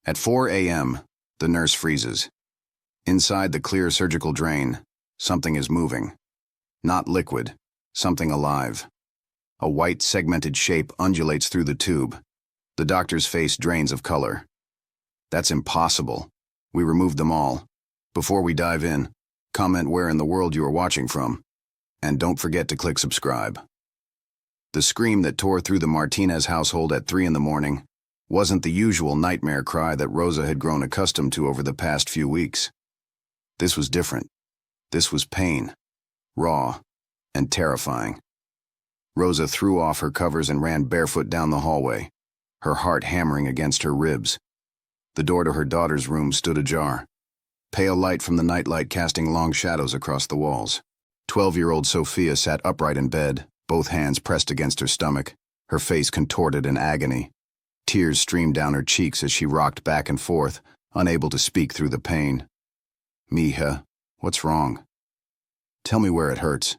At 4 a.m., the nurse freezes. Inside the clear surgical drain, something is moving. Not liquid, something alive. A white segmented shape undulates through the tube. The doctor's face drains of color. That's impossible. We removed them all. Before we dive in, comment where in the world you are watching from. And don't forget to click subscribe. The scream that tore through the Martinez household at 3 in the morning wasn't the usual nightmare cry that Rosa had grown accustomed to over the past few weeks. This was different. This was pain, raw, and terrifying. Rosa threw off her covers and ran barefoot down the hallway, her heart hammering against her ribs. The door to her daughter's room stood ajar, pale light from the nightlight casting long shadows across the walls. 12-year-old Sophia sat upright in bed, both hands pressed against her stomach, her face contorted in agony. Tears streamed down her cheeks as she rocked back and forth, unable to speak through the pain. "Mija, what's wrong? Tell me where it hurts."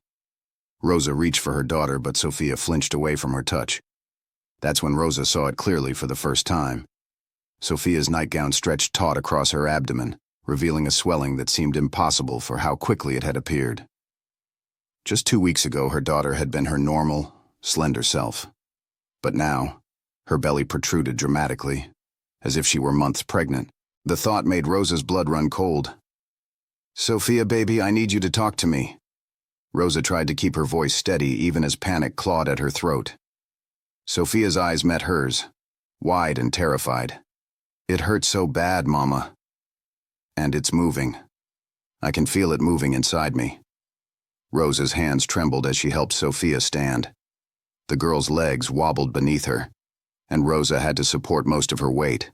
Rosa reached for her daughter, but Sophia flinched away from her touch. That's when Rosa saw it clearly for the first time. Sophia's nightgown stretched taut across her abdomen, revealing a swelling that seemed impossible for how quickly it had appeared. Just 2 weeks ago, her daughter had been her normal, slender self. But now, her belly protruded dramatically, as if she were months pregnant. The thought made Rosa's blood run cold. "Sophia, baby, I need you to talk to me." Rosa tried to keep her voice steady even as panic clawed at her throat. Sophia's eyes met hers, wide and terrified. "It hurts so bad, Mama. And it's moving. I can feel it moving inside me." Rosa's hands trembled as she helped Sophia stand. The girl's legs wobbled beneath her, and Rosa had to support most of her weight.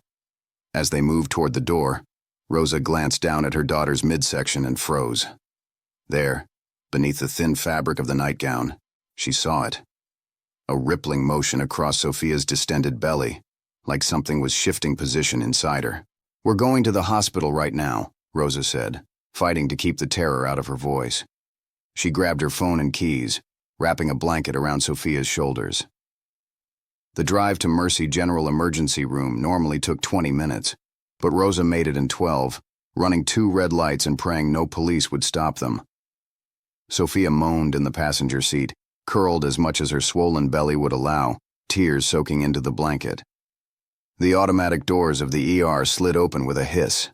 As they moved toward the door, Rosa glanced down at her daughter's midsection and froze. There, beneath the thin fabric of the nightgown, she saw it. A rippling motion across Sophia's distended belly, like something was shifting position inside her. "We're going to the hospital right now," Rosa said, fighting to keep the terror out of her voice. She grabbed her phone and keys, wrapping a blanket around Sophia's shoulders. The drive to Mercy General Emergency Room normally took 20 minutes, but Rosa made it in 12, running 2 red lights and praying no police would stop them. Sophia moaned in the passenger seat, curled as much as her swollen belly would allow, tears soaking into the blanket. The automatic doors of the ER slid open with a hiss.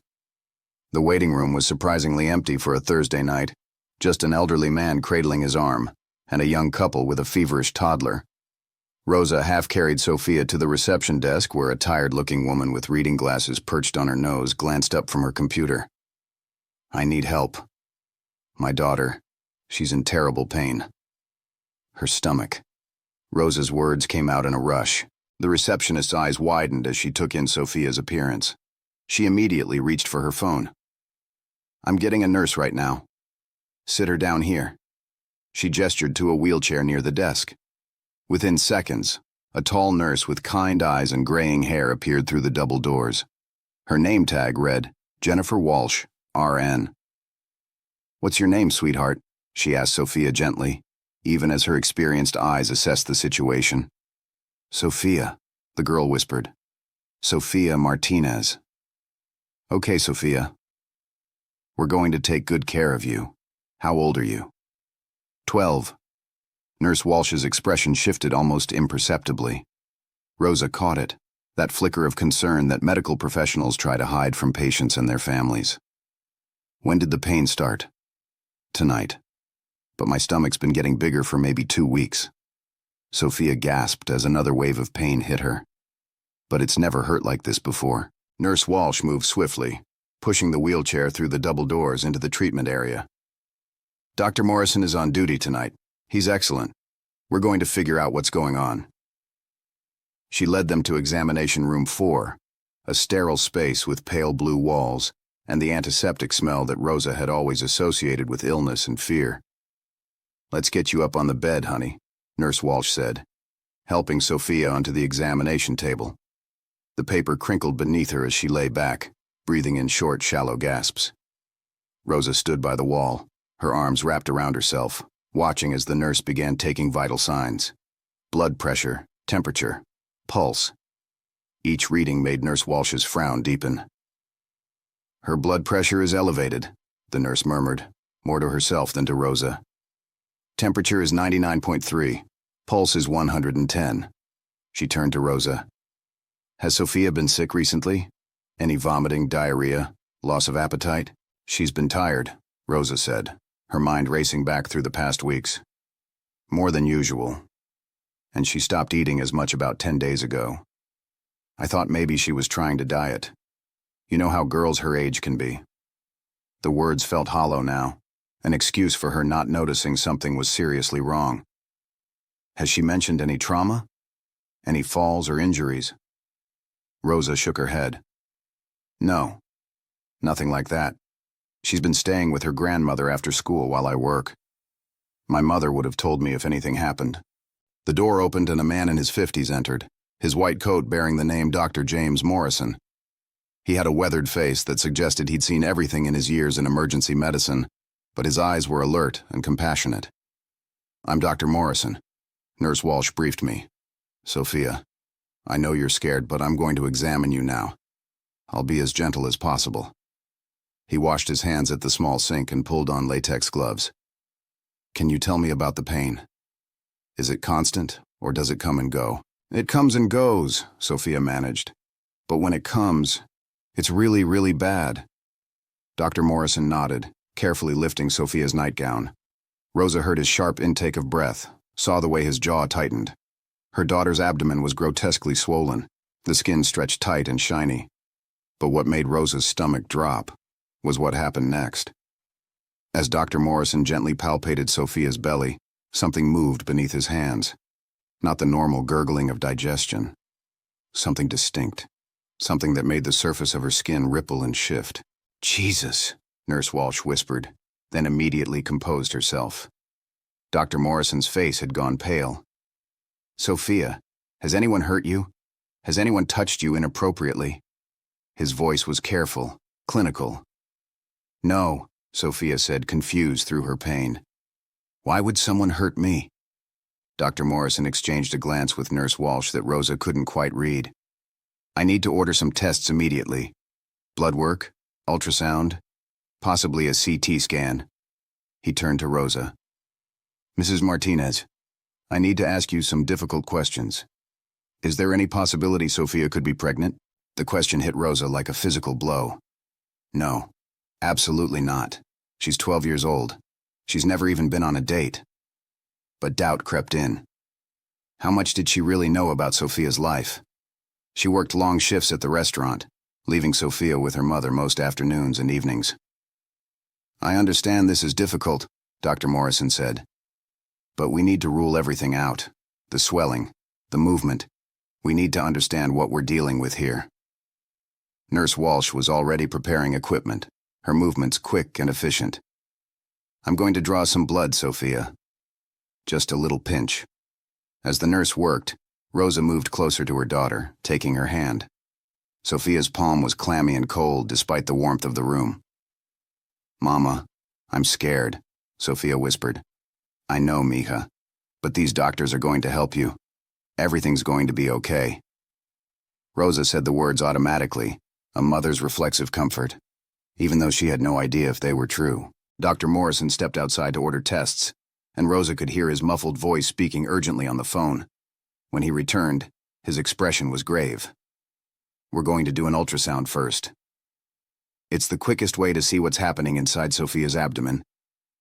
The waiting room was surprisingly empty for a Thursday night, just an elderly man cradling his arm, and a young couple with a feverish toddler. Rosa half-carried Sophia to the reception desk where a tired-looking woman with reading glasses perched on her nose glanced up from her computer. "I need help. My daughter, she's in terrible pain. Her stomach." Rosa's words came out in a rush. The receptionist's eyes widened as she took in Sophia's appearance. She immediately reached for her phone. "I'm getting a nurse right now. Sit her down here." She gestured to a wheelchair near the desk. Within seconds, a tall nurse with kind eyes and graying hair appeared through the double doors. Her name tag read, Jennifer Walsh, RN. "What's your name, sweetheart?" she asked Sophia gently, even as her experienced eyes assessed the situation. "Sophia," the girl whispered. "Sophia Martinez." "Okay, Sophia. We're going to take good care of you. How old are you?" 12. Nurse Walsh's expression shifted almost imperceptibly. Rosa caught it, that flicker of concern that medical professionals try to hide from patients and their families. "When did the pain start?" "Tonight. But my stomach's been getting bigger for maybe 2 weeks." Sophia gasped as another wave of pain hit her. "But it's never hurt like this before." Nurse Walsh moved swiftly, pushing the wheelchair through the double doors into the treatment area. "Dr. Morrison is on duty tonight. He's excellent. We're going to figure out what's going on." She led them to examination room 4, a sterile space with pale blue walls and the antiseptic smell that Rosa had always associated with illness and fear. "Let's get you up on the bed, honey," Nurse Walsh said, helping Sophia onto the examination table. The paper crinkled beneath her as she lay back, breathing in short, shallow gasps. Rosa stood by the wall, her arms wrapped around herself, watching as the nurse began taking vital signs. Blood pressure, temperature, pulse. Each reading made Nurse Walsh's frown deepen. "Her blood pressure is elevated," the nurse murmured, more to herself than to Rosa. "Temperature is 99.3. Pulse is 110. She turned to Rosa. "Has Sophia been sick recently? Any vomiting, diarrhea, loss of appetite?" "She's been tired," Rosa said, her mind racing back through the past weeks. "More than usual. And she stopped eating as much about 10 days ago. I thought maybe she was trying to diet. You know how girls her age can be." The words felt hollow now, an excuse for her not noticing something was seriously wrong. "Has she mentioned any trauma? Any falls or injuries?" Rosa shook her head. "No, nothing like that. She's been staying with her grandmother after school while I work. My mother would have told me if anything happened." The door opened and a man in his 50s entered, his white coat bearing the name Dr. James Morrison. He had a weathered face that suggested he'd seen everything in his years in emergency medicine, but his eyes were alert and compassionate. "I'm Dr. Morrison. Nurse Walsh briefed me. Sophia, I know you're scared, but I'm going to examine you now. I'll be as gentle as possible." He washed his hands at the small sink and pulled on latex gloves. "Can you tell me about the pain? Is it constant, or does it come and go?" "It comes and goes," Sophia managed. "But when it comes, it's really, really bad." Dr. Morrison nodded, carefully lifting Sophia's nightgown. Rosa heard his sharp intake of breath, saw the way his jaw tightened. Her daughter's abdomen was grotesquely swollen, the skin stretched tight and shiny. But what made Rosa's stomach drop was what happened next. As Dr. Morrison gently palpated Sophia's belly, something moved beneath his hands. Not the normal gurgling of digestion. Something distinct. Something that made the surface of her skin ripple and shift. "Jesus," Nurse Walsh whispered, then immediately composed herself. Dr. Morrison's face had gone pale. "Sophia, has anyone hurt you? Has anyone touched you inappropriately?" His voice was careful, clinical. "No," Sophia said, confused through her pain. "Why would someone hurt me?" Dr. Morrison exchanged a glance with Nurse Walsh that Rosa couldn't quite read. "I need to order some tests immediately. Blood work, ultrasound, possibly a CT scan." He turned to Rosa. "Mrs. Martinez, I need to ask you some difficult questions. Is there any possibility Sophia could be pregnant?" The question hit Rosa like a physical blow. "No, absolutely not. She's 12 years old. She's never even been on a date." But doubt crept in. How much did she really know about Sophia's life? She worked long shifts at the restaurant, leaving Sophia with her mother most afternoons and evenings. "I understand this is difficult," Dr. Morrison said. "But we need to rule everything out. The swelling, the movement. We need to understand what we're dealing with here." Nurse Walsh was already preparing equipment, her movements quick and efficient. "I'm going to draw some blood, Sophia. Just a little pinch." As the nurse worked, Rosa moved closer to her daughter, taking her hand. Sophia's palm was clammy and cold despite the warmth of the room. "Mama, I'm scared," Sophia whispered. "I know, mija, but these doctors are going to help you. Everything's going to be okay." Rosa said the words automatically, a mother's reflexive comfort, even though she had no idea if they were true. Dr. Morrison stepped outside to order tests, and Rosa could hear his muffled voice speaking urgently on the phone. When he returned, his expression was grave. "We're going to do an ultrasound first. It's the quickest way to see what's happening inside Sophia's abdomen.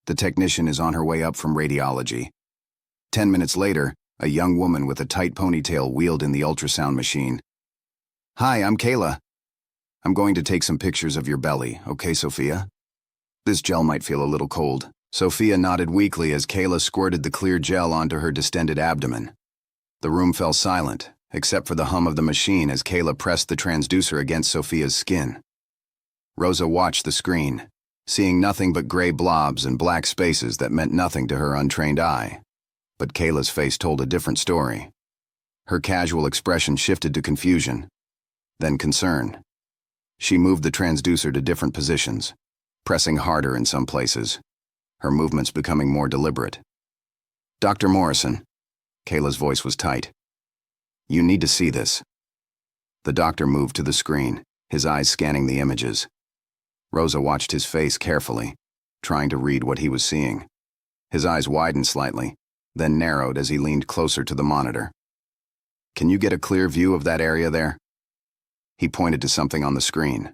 The technician is on her way up from radiology." 10 minutes later, a young woman with a tight ponytail wheeled in the ultrasound machine. "Hi, I'm Kayla. I'm going to take some pictures of your belly, okay, Sophia? This gel might feel a little cold." Sophia nodded weakly as Kayla squirted the clear gel onto her distended abdomen. The room fell silent, except for the hum of the machine as Kayla pressed the transducer against Sophia's skin. Rosa watched the screen, seeing nothing but gray blobs and black spaces that meant nothing to her untrained eye. But Kayla's face told a different story. Her casual expression shifted to confusion, then concern. She moved the transducer to different positions, pressing harder in some places, her movements becoming more deliberate. "Dr. Morrison," Kayla's voice was tight. "You need to see this." The doctor moved to the screen, his eyes scanning the images. Rosa watched his face carefully, trying to read what he was seeing. His eyes widened slightly, then narrowed as he leaned closer to the monitor. "Can you get a clear view of that area there?" He pointed to something on the screen.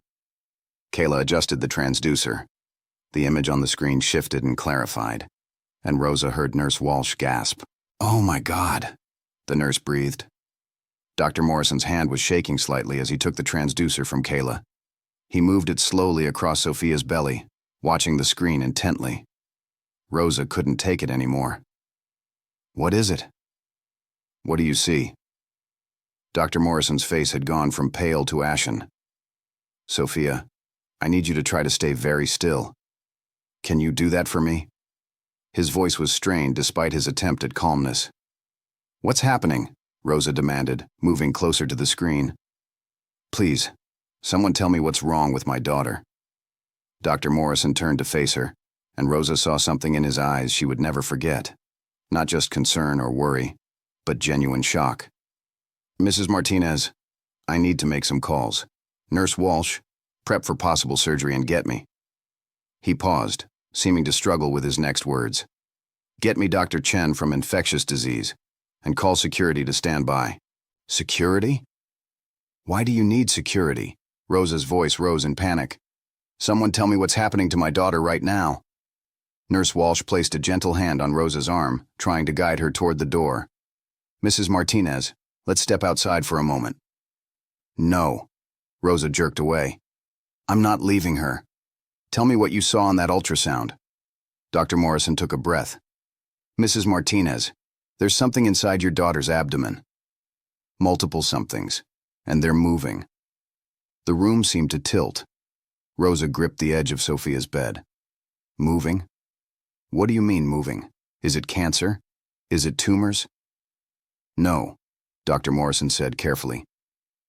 Kayla adjusted the transducer. The image on the screen shifted and clarified, and Rosa heard Nurse Walsh gasp. "Oh my God," the nurse breathed. Dr. Morrison's hand was shaking slightly as he took the transducer from Kayla. He moved it slowly across Sophia's belly, watching the screen intently. Rosa couldn't take it anymore. "What is it?" "What do you see?" Dr. Morrison's face had gone from pale to ashen. "Sophia, I need you to try to stay very still. Can you do that for me?" His voice was strained despite his attempt at calmness. "What's happening?" Rosa demanded, moving closer to the screen. "Please, someone tell me what's wrong with my daughter." Dr. Morrison turned to face her, and Rosa saw something in his eyes she would never forget. Not just concern or worry, but genuine shock. "Mrs. Martinez, I need to make some calls. Nurse Walsh, prep for possible surgery and get me." He paused, seeming to struggle with his next words. "Get me Dr. Chen from infectious disease, and call security to stand by." "Security? Why do you need security?" Rosa's voice rose in panic. "Someone tell me what's happening to my daughter right now." Nurse Walsh placed a gentle hand on Rosa's arm, trying to guide her toward the door. "Mrs. Martinez, let's step outside for a moment." "No." Rosa jerked away. "I'm not leaving her. Tell me what you saw on that ultrasound." Dr. Morrison took a breath. "Mrs. Martinez, there's something inside your daughter's abdomen. Multiple somethings, and they're moving." The room seemed to tilt. Rosa gripped the edge of Sophia's bed. "Moving? What do you mean moving? Is it cancer? Is it tumors?" "No," Dr. Morrison said carefully.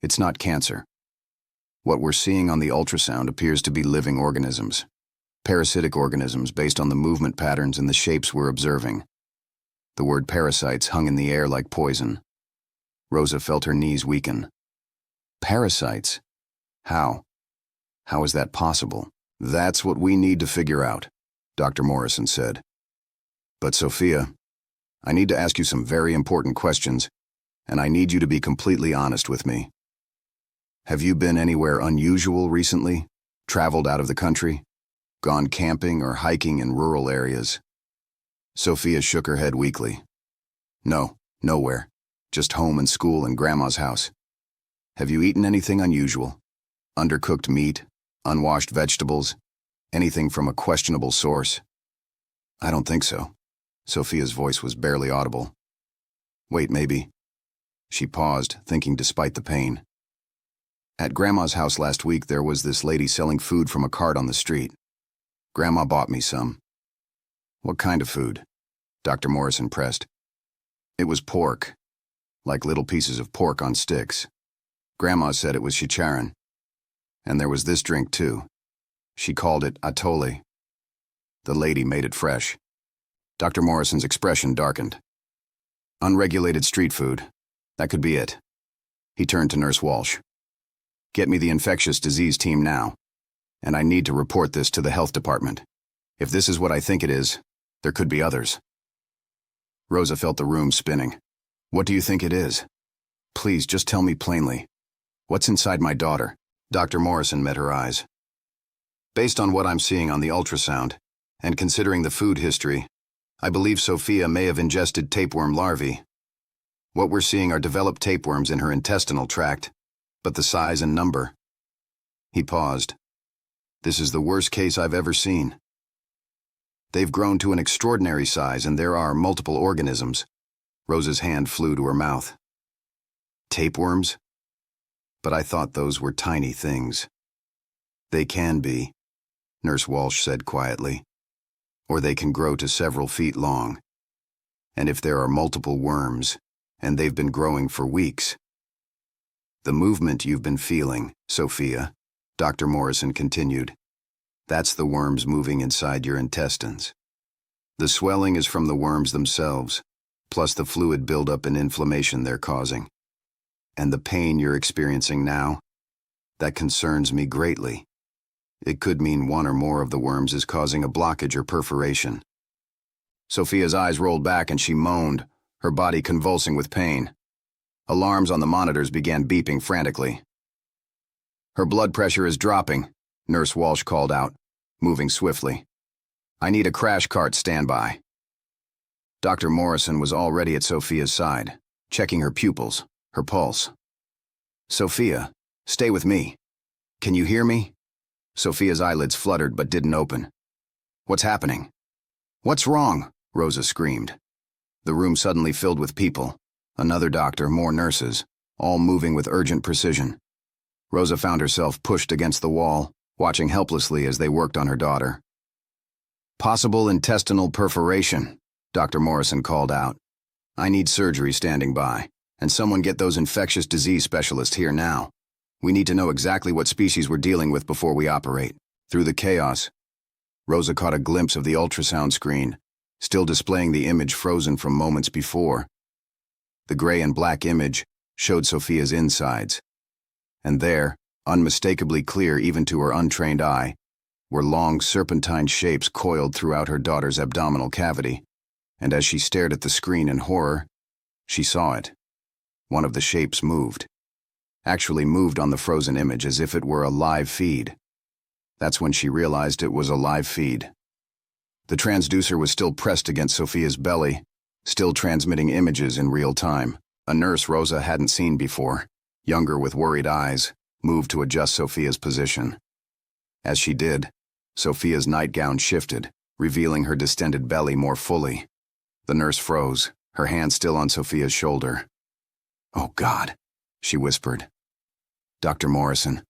"It's not cancer. What we're seeing on the ultrasound appears to be living organisms. Parasitic organisms based on the movement patterns and the shapes we're observing." The word parasites hung in the air like poison. Rosa felt her knees weaken. "Parasites? How? How is that possible?" "That's what we need to figure out," Dr. Morrison said. "But Sophia, I need to ask you some very important questions, and I need you to be completely honest with me. Have you been anywhere unusual recently? Traveled out of the country? Gone camping or hiking in rural areas?" Sophia shook her head weakly. "No, nowhere. Just home and school and Grandma's house." "Have you eaten anything unusual? Undercooked meat? Unwashed vegetables? Anything from a questionable source?" "I don't think so." Sophia's voice was barely audible. "Wait, maybe." She paused, thinking despite the pain. "At Grandma's house last week there was this lady selling food from a cart on the street. Grandma bought me some." "What kind of food?" Dr. Morrison pressed. "It was pork. Like little pieces of pork on sticks. Grandma said it was chicharron. And there was this drink too. She called it atole. The lady made it fresh." Dr. Morrison's expression darkened. "Unregulated street food. That could be it." He turned to Nurse Walsh. "Get me the infectious disease team now, and I need to report this to the health department. If this is what I think it is, there could be others." Rosa felt the room spinning. "What do you think it is? Please, just tell me plainly. What's inside my daughter?" Dr. Morrison met her eyes. "Based on what I'm seeing on the ultrasound, and considering the food history, I believe Sophia may have ingested tapeworm larvae. What we're seeing are developed tapeworms in her intestinal tract, but the size and number." He paused. "This is the worst case I've ever seen. They've grown to an extraordinary size and there are multiple organisms." Rosa's hand flew to her mouth. "Tapeworms? But I thought those were tiny things." "They can be," Nurse Walsh said quietly. "Or they can grow to several feet long. And if there are multiple worms, and they've been growing for weeks." "The movement you've been feeling, Sophia," Dr. Morrison continued, "that's the worms moving inside your intestines. The swelling is from the worms themselves, plus the fluid buildup and inflammation they're causing. And the pain you're experiencing now? That concerns me greatly. It could mean one or more of the worms is causing a blockage or perforation. Sophia's eyes rolled back and she moaned, her body convulsing with pain. Alarms on the monitors began beeping frantically. Her blood pressure is dropping, Nurse Walsh called out, moving swiftly. I need a crash cart standby. Dr. Morrison was already at Sophia's side, checking her pupils, her pulse. Sophia, stay with me. Can you hear me? Sophia's eyelids fluttered but didn't open. What's happening? What's wrong? Rosa screamed. The room suddenly filled with people. Another doctor, more nurses, all moving with urgent precision. Rosa found herself pushed against the wall, watching helplessly as they worked on her daughter. Possible intestinal perforation, Dr. Morrison called out. I need surgery standing by, and someone get those infectious disease specialists here now. We need to know exactly what species we're dealing with before we operate. Through the chaos, Rosa caught a glimpse of the ultrasound screen, still displaying the image frozen from moments before. The gray and black image showed Sophia's insides. And there, unmistakably clear even to her untrained eye, were long serpentine shapes coiled throughout her daughter's abdominal cavity. And as she stared at the screen in horror, she saw it. One of the shapes moved. Actually moved on the frozen image as if it were a live feed. That's when she realized it was a live feed. The transducer was still pressed against Sophia's belly, still transmitting images in real time. A nurse Rosa hadn't seen before, younger with worried eyes, moved to adjust Sophia's position. As she did, Sophia's nightgown shifted, revealing her distended belly more fully. The nurse froze, her hand still on Sophia's shoulder. Oh God, she whispered. Dr. Morrison,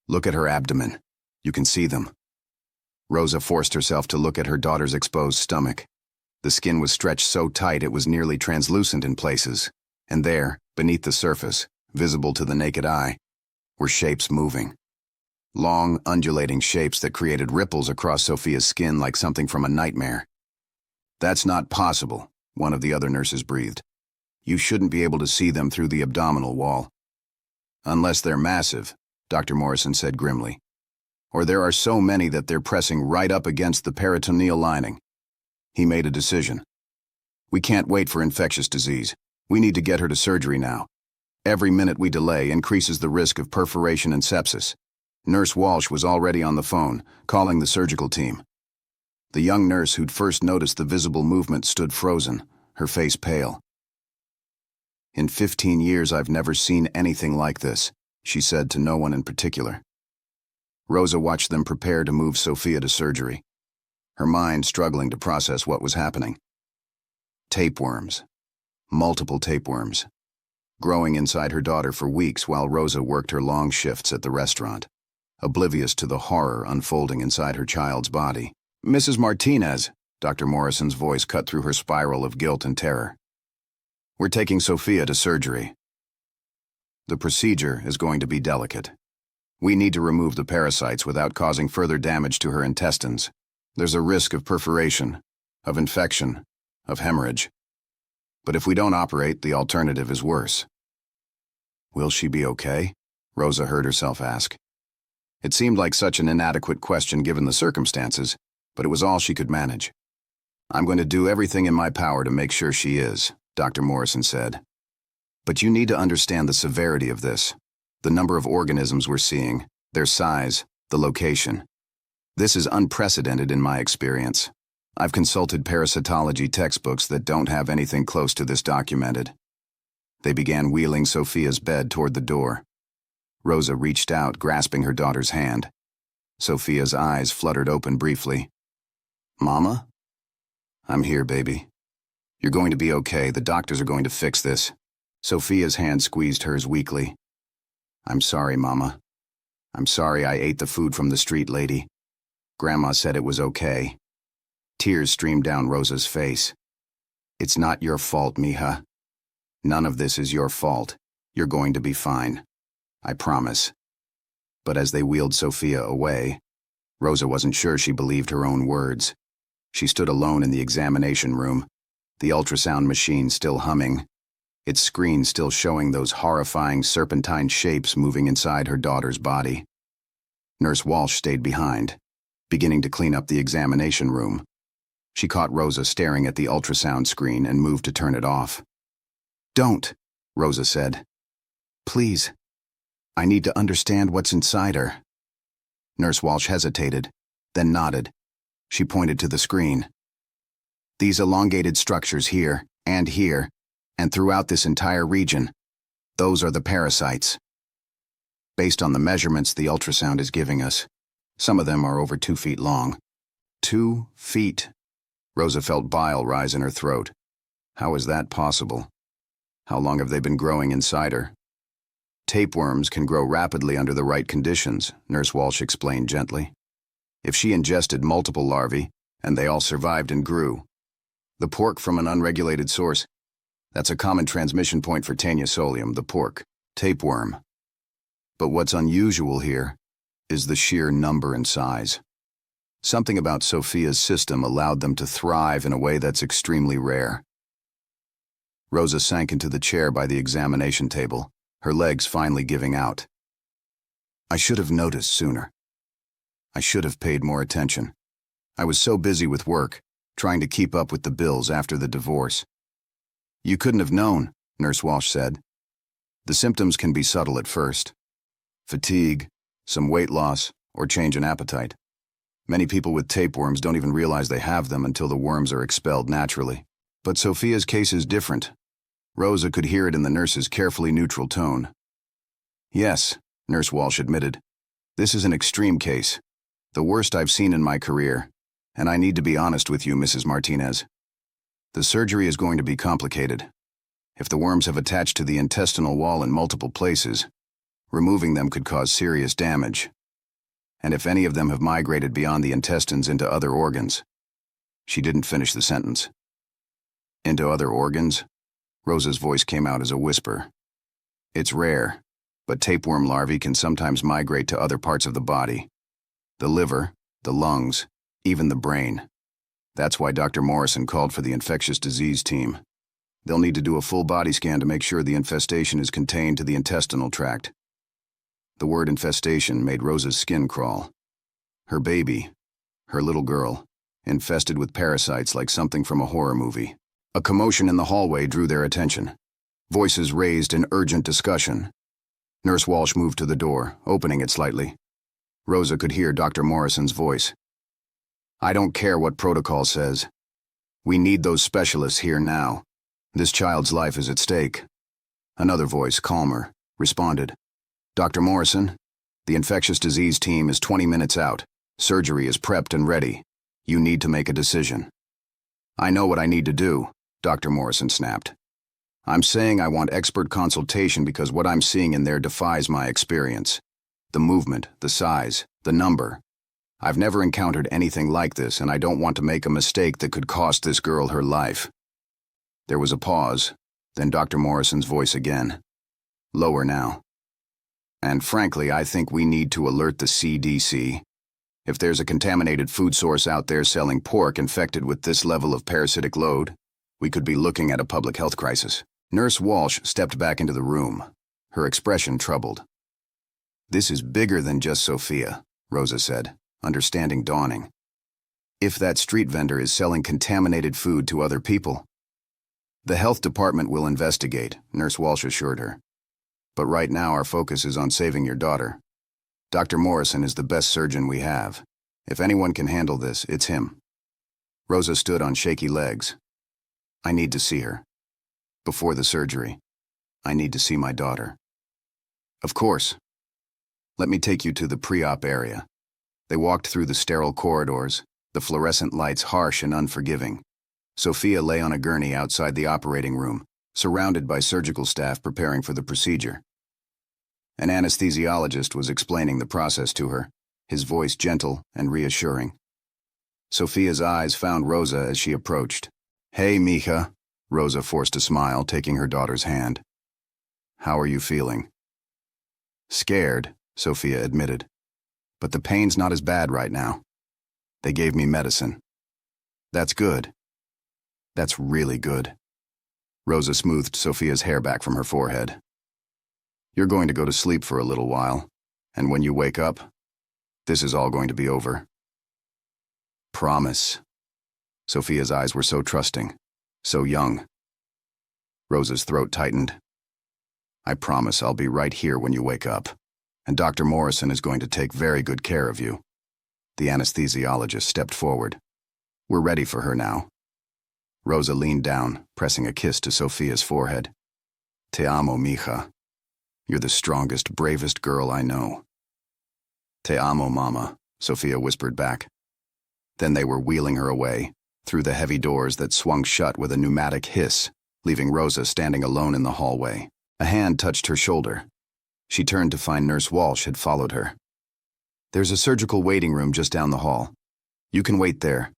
look at her abdomen. You can see them. Rosa forced herself to look at her daughter's exposed stomach. The skin was stretched so tight it was nearly translucent in places, and there, beneath the surface, visible to the naked eye, were shapes moving. Long, undulating shapes that created ripples across Sophia's skin like something from a nightmare. That's not possible, one of the other nurses breathed. You shouldn't be able to see them through the abdominal wall. Unless they're massive, Dr. Morrison said grimly. Or there are so many that they're pressing right up against the peritoneal lining. He made a decision. We can't wait for infectious disease. We need to get her to surgery now. Every minute we delay increases the risk of perforation and sepsis. Nurse Walsh was already on the phone, calling the surgical team. The young nurse who'd first noticed the visible movement stood frozen, her face pale. In 15 years I've never seen anything like this, she said to no one in particular. Rosa watched them prepare to move Sophia to surgery, her mind struggling to process what was happening. Tapeworms. Multiple tapeworms. Growing inside her daughter for weeks while Rosa worked her long shifts at the restaurant, oblivious to the horror unfolding inside her child's body. Mrs. Martinez, Dr. Morrison's voice cut through her spiral of guilt and terror. We're taking Sophia to surgery. The procedure is going to be delicate. We need to remove the parasites without causing further damage to her intestines. There's a risk of perforation, of infection, of hemorrhage. But if we don't operate, the alternative is worse. Will she be okay? Rosa heard herself ask. It seemed like such an inadequate question given the circumstances, but it was all she could manage. I'm going to do everything in my power to make sure she is, Dr. Morrison said. But you need to understand the severity of this, the number of organisms we're seeing, their size, the location. This is unprecedented in my experience. I've consulted parasitology textbooks that don't have anything close to this documented. They began wheeling Sophia's bed toward the door. Rosa reached out, grasping her daughter's hand. Sophia's eyes fluttered open briefly. Mama? I'm here, baby. You're going to be okay. The doctors are going to fix this. Sophia's hand squeezed hers weakly. I'm sorry, Mama. I'm sorry I ate the food from the street lady. Grandma said it was okay. Tears streamed down Rosa's face. It's not your fault, mija. None of this is your fault. You're going to be fine. I promise. But as they wheeled Sophia away, Rosa wasn't sure she believed her own words. She stood alone in the examination room, the ultrasound machine still humming. its screen still showing those horrifying serpentine shapes moving inside her daughter's body. Nurse Walsh stayed behind, beginning to clean up the examination room. She caught Rosa staring at the ultrasound screen and moved to turn it off. "Don't," Rosa said. "Please. I need to understand what's inside her." Nurse Walsh hesitated, then nodded. She pointed to the screen. "These elongated structures here, and throughout this entire region, those are the parasites. Based on the measurements the ultrasound is giving us, some of them are over 2 feet long." 2 feet. Rosa felt bile rise in her throat. How is that possible? How long have they been growing inside her? "Tapeworms can grow rapidly under the right conditions," Nurse Walsh explained gently. "If she ingested multiple larvae, and they all survived and grew. The pork from an unregulated source, that's a common transmission point for Tania solium, the pork, tapeworm. But what's unusual here is the sheer number and size. Something about Sophia's system allowed them to thrive in a way that's extremely rare." Rosa sank into the chair by the examination table, her legs finally giving out. "I should have noticed sooner. I should have paid more attention. I was so busy with work, trying to keep up with the bills after the divorce." "You couldn't have known," Nurse Walsh said. "The symptoms can be subtle at first. Fatigue, some weight loss, or change in appetite. Many people with tapeworms don't even realize they have them until the worms are expelled naturally. But Sophia's case is different." Rosa could hear it in the nurse's carefully neutral tone. "Yes," Nurse Walsh admitted. "This is an extreme case, the worst I've seen in my career, and I need to be honest with you, Mrs. Martinez. The surgery is going to be complicated. If the worms have attached to the intestinal wall in multiple places, removing them could cause serious damage. And if any of them have migrated beyond the intestines into other organs." She didn't finish the sentence. "Into other organs?" Rosa's voice came out as a whisper. "It's rare, but tapeworm larvae can sometimes migrate to other parts of the body. The liver, the lungs, even the brain. That's why Dr. Morrison called for the infectious disease team. They'll need to do a full body scan to make sure the infestation is contained to the intestinal tract." The word infestation made Rosa's skin crawl. Her baby, her little girl, infested with parasites like something from a horror movie. A commotion in the hallway drew their attention. Voices raised in urgent discussion. Nurse Walsh moved to the door, opening it slightly. Rosa could hear Dr. Morrison's voice. "I don't care what protocol says. We need those specialists here now. This child's life is at stake." Another voice, calmer, responded. "Dr. Morrison, the infectious disease team is 20 minutes out. Surgery is prepped and ready. You need to make a decision." "I know what I need to do," Dr. Morrison snapped. "I'm saying I want expert consultation because what I'm seeing in there defies my experience. The movement, the size, the number. I've never encountered anything like this, and I don't want to make a mistake that could cost this girl her life." There was a pause, then Dr. Morrison's voice again. Lower now. "And frankly, I think we need to alert the CDC. If there's a contaminated food source out there selling pork infected with this level of parasitic load, we could be looking at a public health crisis." Nurse Walsh stepped back into the room, her expression troubled. "This is bigger than just Sophia," Rosa said, understanding dawning. "If that street vendor is selling contaminated food to other people." "The health department will investigate," Nurse Walsh assured her. "But right now our focus is on saving your daughter. Dr. Morrison is the best surgeon we have. If anyone can handle this, it's him." Rosa stood on shaky legs. "I need to see her. Before the surgery, I need to see my daughter." "Of course. Let me take you to the pre-op area." They walked through the sterile corridors, the fluorescent lights harsh and unforgiving. Sophia lay on a gurney outside the operating room, surrounded by surgical staff preparing for the procedure. An anesthesiologist was explaining the process to her, his voice gentle and reassuring. Sophia's eyes found Rosa as she approached. "Hey, mija," Rosa forced a smile, taking her daughter's hand. "How are you feeling?" "Scared," Sophia admitted. "But the pain's not as bad right now. They gave me medicine." "That's good. That's really good." Rosa smoothed Sophia's hair back from her forehead. You're going to go to sleep for a little while, and when you wake up, this is all going to be over. Promise. Sophia's eyes were so trusting, so young. Rosa's throat tightened. I promise I'll be right here when you wake up, and Dr. Morrison is going to take very good care of you. The anesthesiologist stepped forward. We're ready for her now. Rosa leaned down, pressing a kiss to Sophia's forehead. Te amo, mija. You're the strongest, bravest girl I know. Te amo, mama, Sophia whispered back. Then they were wheeling her away, through the heavy doors that swung shut with a pneumatic hiss, leaving Rosa standing alone in the hallway. A hand touched her shoulder. She turned to find Nurse Walsh had followed her. There's a surgical waiting room just down the hall. You can wait there.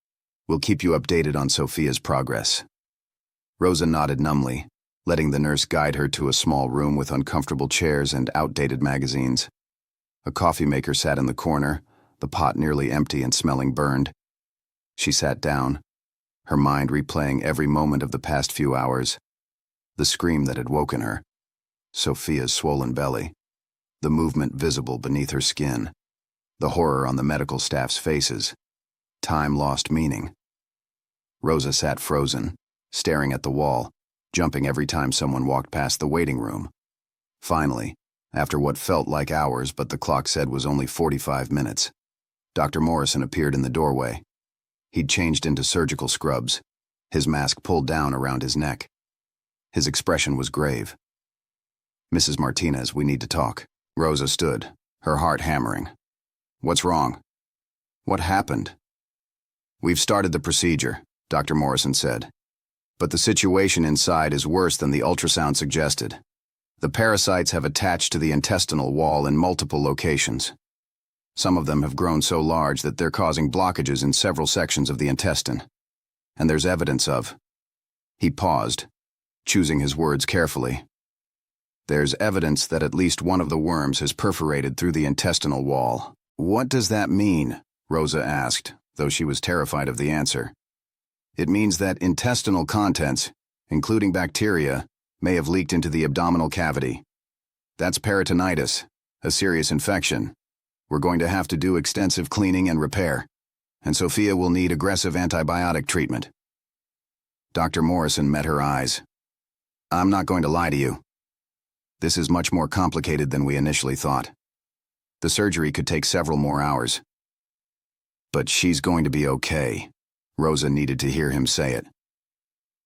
We'll keep you updated on Sophia's progress. Rosa nodded numbly, letting the nurse guide her to a small room with uncomfortable chairs and outdated magazines. A coffee maker sat in the corner, the pot nearly empty and smelling burned. She sat down, her mind replaying every moment of the past few hours. The scream that had woken her, Sophia's swollen belly, the movement visible beneath her skin, the horror on the medical staff's faces, time lost meaning. Rosa sat frozen, staring at the wall, jumping every time someone walked past the waiting room. Finally, after what felt like hours but the clock said was only 45 minutes, Dr. Morrison appeared in the doorway. He'd changed into surgical scrubs, his mask pulled down around his neck. His expression was grave. Mrs. Martinez, we need to talk. Rosa stood, her heart hammering. What's wrong? What happened? We've started the procedure, Dr. Morrison said. But the situation inside is worse than the ultrasound suggested. The parasites have attached to the intestinal wall in multiple locations. Some of them have grown so large that they're causing blockages in several sections of the intestine. And there's evidence of... He paused, choosing his words carefully. There's evidence that at least one of the worms has perforated through the intestinal wall. What does that mean? Rosa asked, though she was terrified of the answer. It means that intestinal contents, including bacteria, may have leaked into the abdominal cavity. That's peritonitis, a serious infection. We're going to have to do extensive cleaning and repair, and Sophia will need aggressive antibiotic treatment. Dr. Morrison met her eyes. I'm not going to lie to you. This is much more complicated than we initially thought. The surgery could take several more hours. But she's going to be okay. Rosa needed to hear him say it.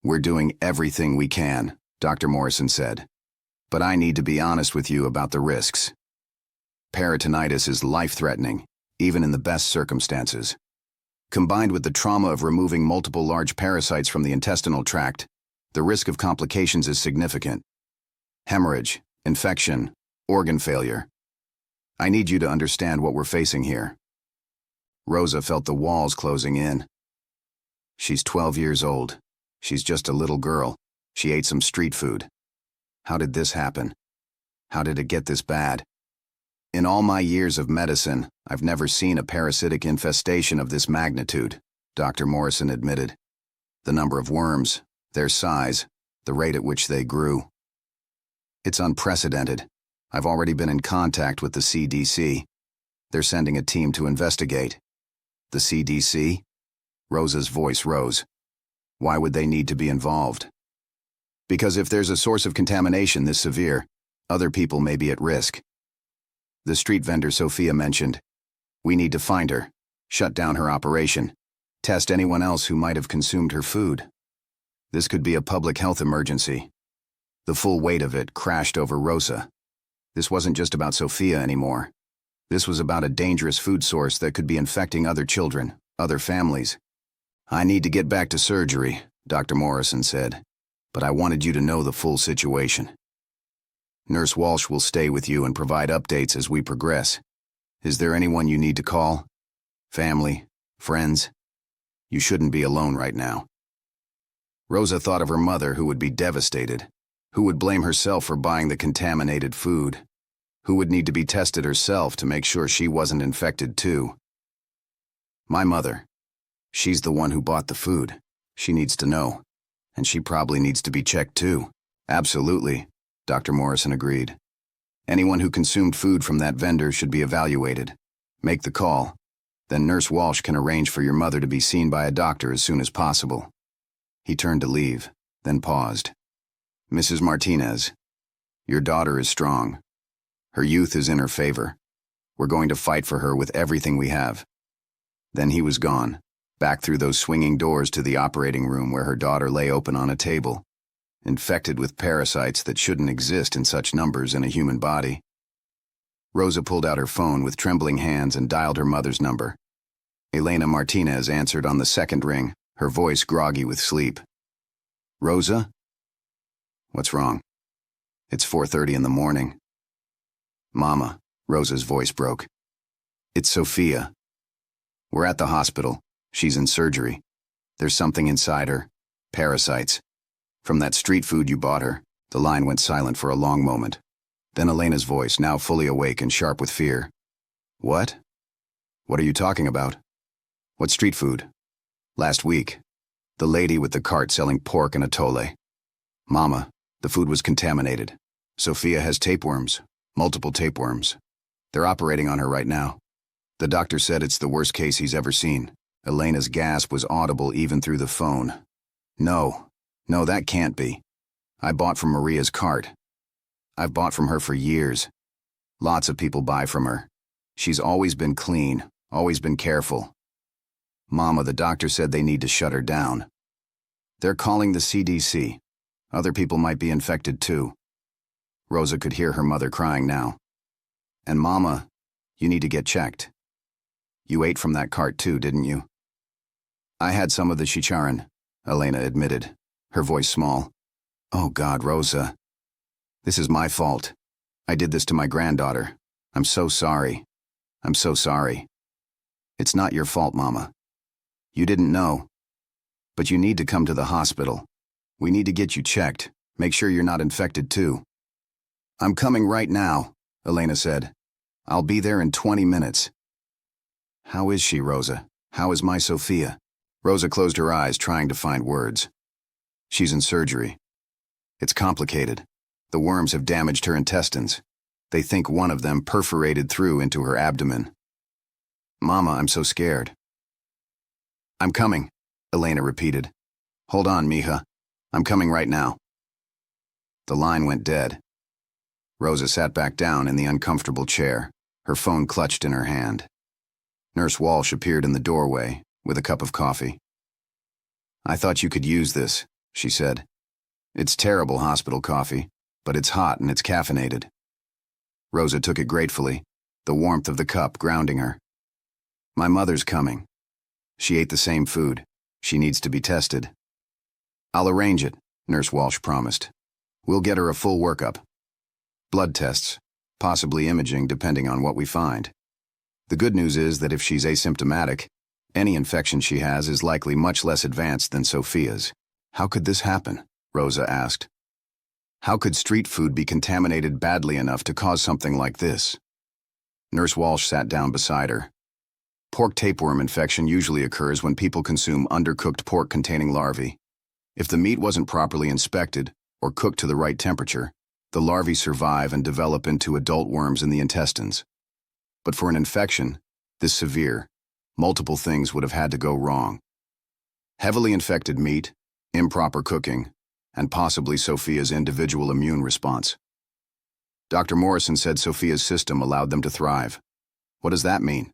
We're doing everything we can, Dr. Morrison said. But I need to be honest with you about the risks. Peritonitis is life-threatening, even in the best circumstances. Combined with the trauma of removing multiple large parasites from the intestinal tract, the risk of complications is significant. Hemorrhage, infection, organ failure. I need you to understand what we're facing here. Rosa felt the walls closing in. She's 12 years old. She's just a little girl. She ate some street food. How did this happen? How did it get this bad? In all my years of medicine, I've never seen a parasitic infestation of this magnitude, Dr. Morrison admitted. The number of worms, their size, the rate at which they grew. It's unprecedented. I've already been in contact with the CDC. They're sending a team to investigate. The CDC? Rosa's voice rose. Why would they need to be involved? Because if there's a source of contamination this severe, other people may be at risk. The street vendor Sophia mentioned. We need to find her, shut down her operation, test anyone else who might have consumed her food. This could be a public health emergency. The full weight of it crashed over Rosa. This wasn't just about Sophia anymore. This was about a dangerous food source that could be infecting other children, other families. I need to get back to surgery, Dr. Morrison said, but I wanted you to know the full situation. Nurse Walsh will stay with you and provide updates as we progress. Is there anyone you need to call? Family? Friends? You shouldn't be alone right now. Rosa thought of her mother, who would be devastated, who would blame herself for buying the contaminated food, who would need to be tested herself to make sure she wasn't infected too. My mother. She's the one who bought the food. She needs to know. And she probably needs to be checked too. Absolutely, Dr. Morrison agreed. Anyone who consumed food from that vendor should be evaluated. Make the call. Then Nurse Walsh can arrange for your mother to be seen by a doctor as soon as possible. He turned to leave, then paused. Mrs. Martinez, your daughter is strong. Her youth is in her favor. We're going to fight for her with everything we have. Then he was gone, back through those swinging doors to the operating room where her daughter lay open on a table, infected with parasites that shouldn't exist in such numbers in a human body. Rosa pulled out her phone with trembling hands and dialed her mother's number. Elena Martinez answered on the second ring, her voice groggy with sleep. Rosa? What's wrong? It's 4:30 in the morning. Mama, Rosa's voice broke. It's Sophia. We're at the hospital. She's in surgery. There's something inside her. Parasites. From that street food you bought her. The line went silent for a long moment. Then Elena's voice, now fully awake and sharp with fear. What? What are you talking about? What street food? Last week. The lady with the cart selling pork and atole. Mama, the food was contaminated. Sophia has tapeworms. Multiple tapeworms. They're operating on her right now. The doctor said it's the worst case he's ever seen. Elena's gasp was audible even through the phone. No, that can't be. I bought from Maria's cart. I've bought from her for years. Lots of people buy from her. She's always been clean, always been careful. Mama, the doctor said they need to shut her down. They're calling the CDC. Other people might be infected too. Rosa could hear her mother crying now. And Mama, you need to get checked. You ate from that cart too, didn't you? I had some of the chicharron, Elena admitted, her voice small. Oh God, Rosa. This is my fault. I did this to my granddaughter. I'm so sorry. I'm so sorry. It's not your fault, Mama. You didn't know. But you need to come to the hospital. We need to get you checked. Make sure you're not infected too. I'm coming right now, Elena said. I'll be there in 20 minutes. How is she, Rosa? How is my Sophia? Rosa closed her eyes, trying to find words. She's in surgery. It's complicated. The worms have damaged her intestines. They think one of them perforated through into her abdomen. Mama, I'm so scared. I'm coming, Elena repeated. Hold on, mija. I'm coming right now. The line went dead. Rosa sat back down in the uncomfortable chair, her phone clutched in her hand. Nurse Walsh appeared in the doorway with a cup of coffee. I thought you could use this, she said. It's terrible hospital coffee, but it's hot and it's caffeinated. Rosa took it gratefully, the warmth of the cup grounding her. My mother's coming. She ate the same food. She needs to be tested. I'll arrange it, Nurse Walsh promised. We'll get her a full workup. Blood tests, possibly imaging depending on what we find. The good news is that if she's asymptomatic, any infection she has is likely much less advanced than Sophia's. How could this happen? Rosa asked. How could street food be contaminated badly enough to cause something like this? Nurse Walsh sat down beside her. Pork tapeworm infection usually occurs when people consume undercooked pork containing larvae. If the meat wasn't properly inspected or cooked to the right temperature, the larvae survive and develop into adult worms in the intestines. But for an infection this severe, multiple things would have had to go wrong. Heavily infected meat, improper cooking, and possibly Sophia's individual immune response. Dr. Morrison said Sophia's system allowed them to thrive. What does that mean?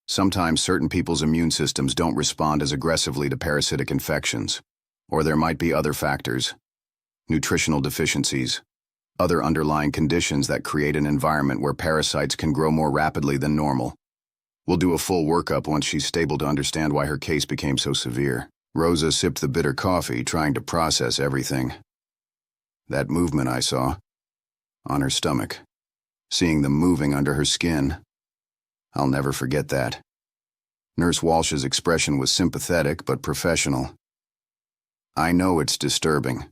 Sometimes certain people's immune systems don't respond as aggressively to parasitic infections, or there might be other factors, nutritional deficiencies, other underlying conditions that create an environment where parasites can grow more rapidly than normal. We'll do a full workup once she's stable to understand why her case became so severe. Rosa sipped the bitter coffee, trying to process everything. That movement I saw, on her stomach, seeing them moving under her skin. I'll never forget that. Nurse Walsh's expression was sympathetic but professional. I know it's disturbing,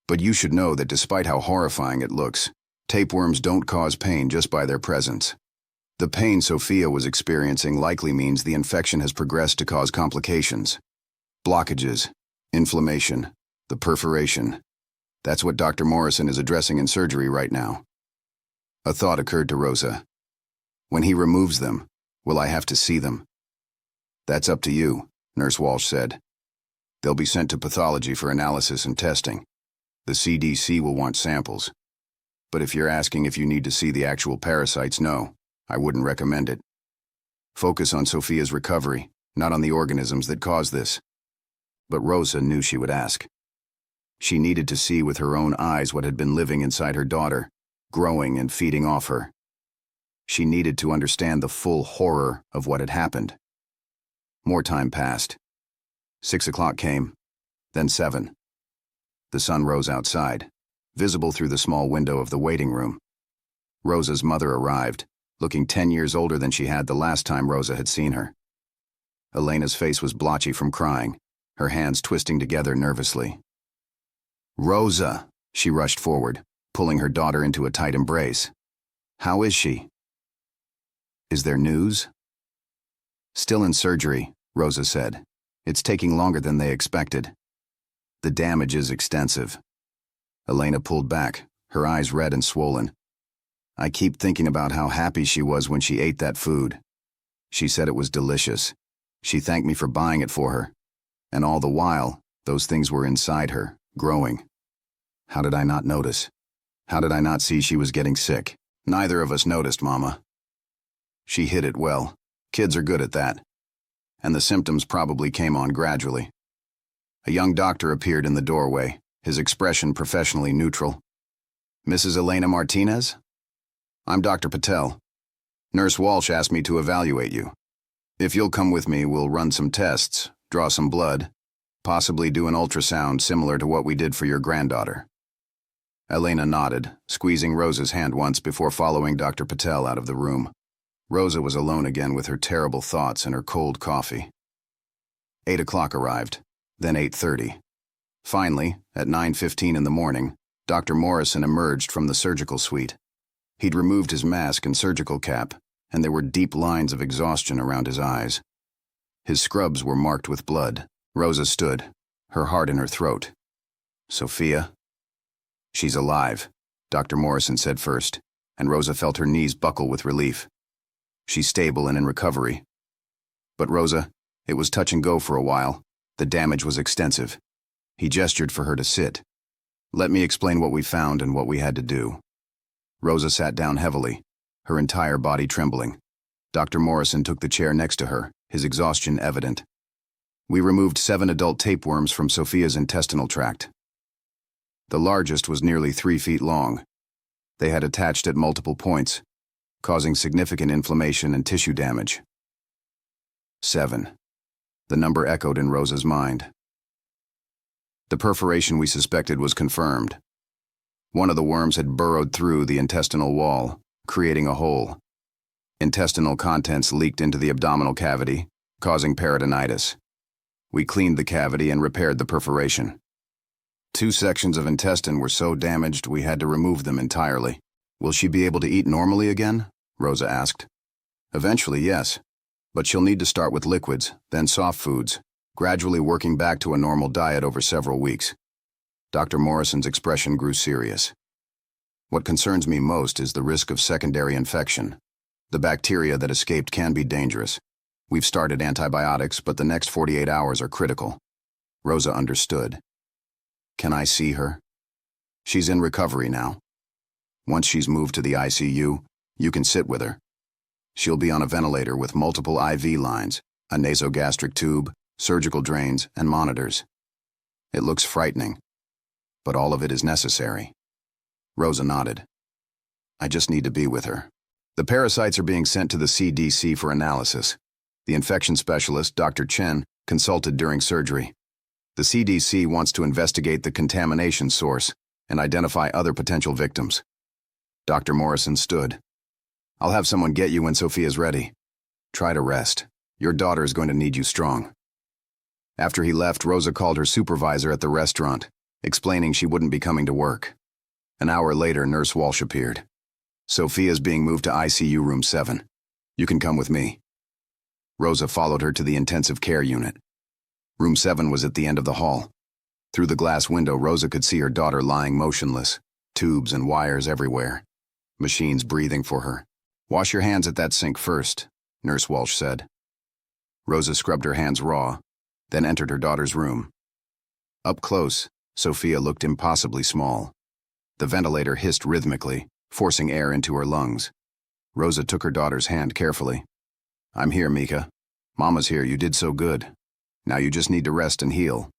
but you should know that despite how horrifying it looks, tapeworms don't cause pain just by their presence. The pain Sophia was experiencing likely means the infection has progressed to cause complications. Blockages, inflammation, The perforation. That's what Dr. Morrison is addressing in surgery right now. A thought occurred to Rosa. When he removes them, will I have to see them? That's up to you, Nurse Walsh said. They'll be sent to pathology for analysis and testing. The CDC will want samples. But if you're asking if you need to see the actual parasites, no, I wouldn't recommend it. Focus on Sophia's recovery, not on the organisms that cause this. But Rosa knew she would ask. She needed to see with her own eyes what had been living inside her daughter, growing and feeding off her. She needed to understand the full horror of what had happened. More time passed. 6 o'clock came, then 7. The sun rose outside, visible through the small window of the waiting room. Rosa's mother arrived, looking 10 years older than she had the last time Rosa had seen her. Elena's face was blotchy from crying, her hands twisting together nervously. Rosa, she rushed forward, pulling her daughter into a tight embrace. How is she? Is there news? Still in surgery, Rosa said. It's taking longer than they expected. The damage is extensive. Elena pulled back, her eyes red and swollen. I keep thinking about how happy she was when she ate that food. She said it was delicious. She thanked me for buying it for her. And all the while, those things were inside her, growing. How did I not notice? How did I not see she was getting sick? Neither of us noticed, Mama. She hid it well. Kids are good at that. And the symptoms probably came on gradually. A young doctor appeared in the doorway, his expression professionally neutral. Mrs. Elena Martinez? I'm Dr. Patel. Nurse Walsh asked me to evaluate you. If you'll come with me, we'll run some tests, draw some blood, possibly do an ultrasound similar to what we did for your granddaughter. Elena nodded, squeezing Rosa's hand once before following Dr. Patel out of the room. Rosa was alone again with her terrible thoughts and her cold coffee. 8 o'clock arrived, then 8:30. Finally, at 9:15 in the morning, Dr. Morrison emerged from the surgical suite. He'd removed his mask and surgical cap, and there were deep lines of exhaustion around his eyes. His scrubs were marked with blood. Rosa stood, her heart in her throat. Sophia? She's alive, Dr. Morrison said first, and Rosa felt her knees buckle with relief. She's stable and in recovery. But Rosa, it was touch and go for a while. The damage was extensive. He gestured for her to sit. Let me explain what we found and what we had to do. Rosa sat down heavily, her entire body trembling. Dr. Morrison took the chair next to her, his exhaustion evident. We removed 7 adult tapeworms from Sophia's intestinal tract. The largest was nearly 3 feet long. They had attached at multiple points, causing significant inflammation and tissue damage. 7. The number echoed in Rosa's mind. The perforation we suspected was confirmed. One of the worms had burrowed through the intestinal wall, creating a hole. Intestinal contents leaked into the abdominal cavity, causing peritonitis. We cleaned the cavity and repaired the perforation. 2 sections of intestine were so damaged we had to remove them entirely. Will she be able to eat normally again? Rosa asked. Eventually, yes. But she'll need to start with liquids, then soft foods, gradually working back to a normal diet over several weeks. Dr. Morrison's expression grew serious. What concerns me most is the risk of secondary infection. The bacteria that escaped can be dangerous. We've started antibiotics, but the next 48 hours are critical. Rosa understood. Can I see her? She's in recovery now. Once she's moved to the ICU, you can sit with her. She'll be on a ventilator with multiple IV lines, a nasogastric tube, surgical drains, and monitors. It looks frightening, but all of it is necessary. Rosa nodded. I just need to be with her. The parasites are being sent to the CDC for analysis. The infection specialist, Dr. Chen, consulted during surgery. The CDC wants to investigate the contamination source and identify other potential victims. Dr. Morrison stood. I'll have someone get you when Sophia's ready. Try to rest. Your daughter is going to need you strong. After he left, Rosa called her supervisor at the restaurant, explaining she wouldn't be coming to work. An hour later, Nurse Walsh appeared. Sophia's being moved to ICU room 7. You can come with me. Rosa followed her to the intensive care unit. Room 7 was at the end of the hall. Through the glass window, Rosa could see her daughter lying motionless, tubes and wires everywhere, machines breathing for her. "Wash your hands at that sink first," Nurse Walsh said. Rosa scrubbed her hands raw, then entered her daughter's room. Up close, Sophia looked impossibly small. The ventilator hissed rhythmically, forcing air into her lungs. Rosa took her daughter's hand carefully. "I'm here, Mika. Mama's here, you did so good. Now you just need to rest and heal."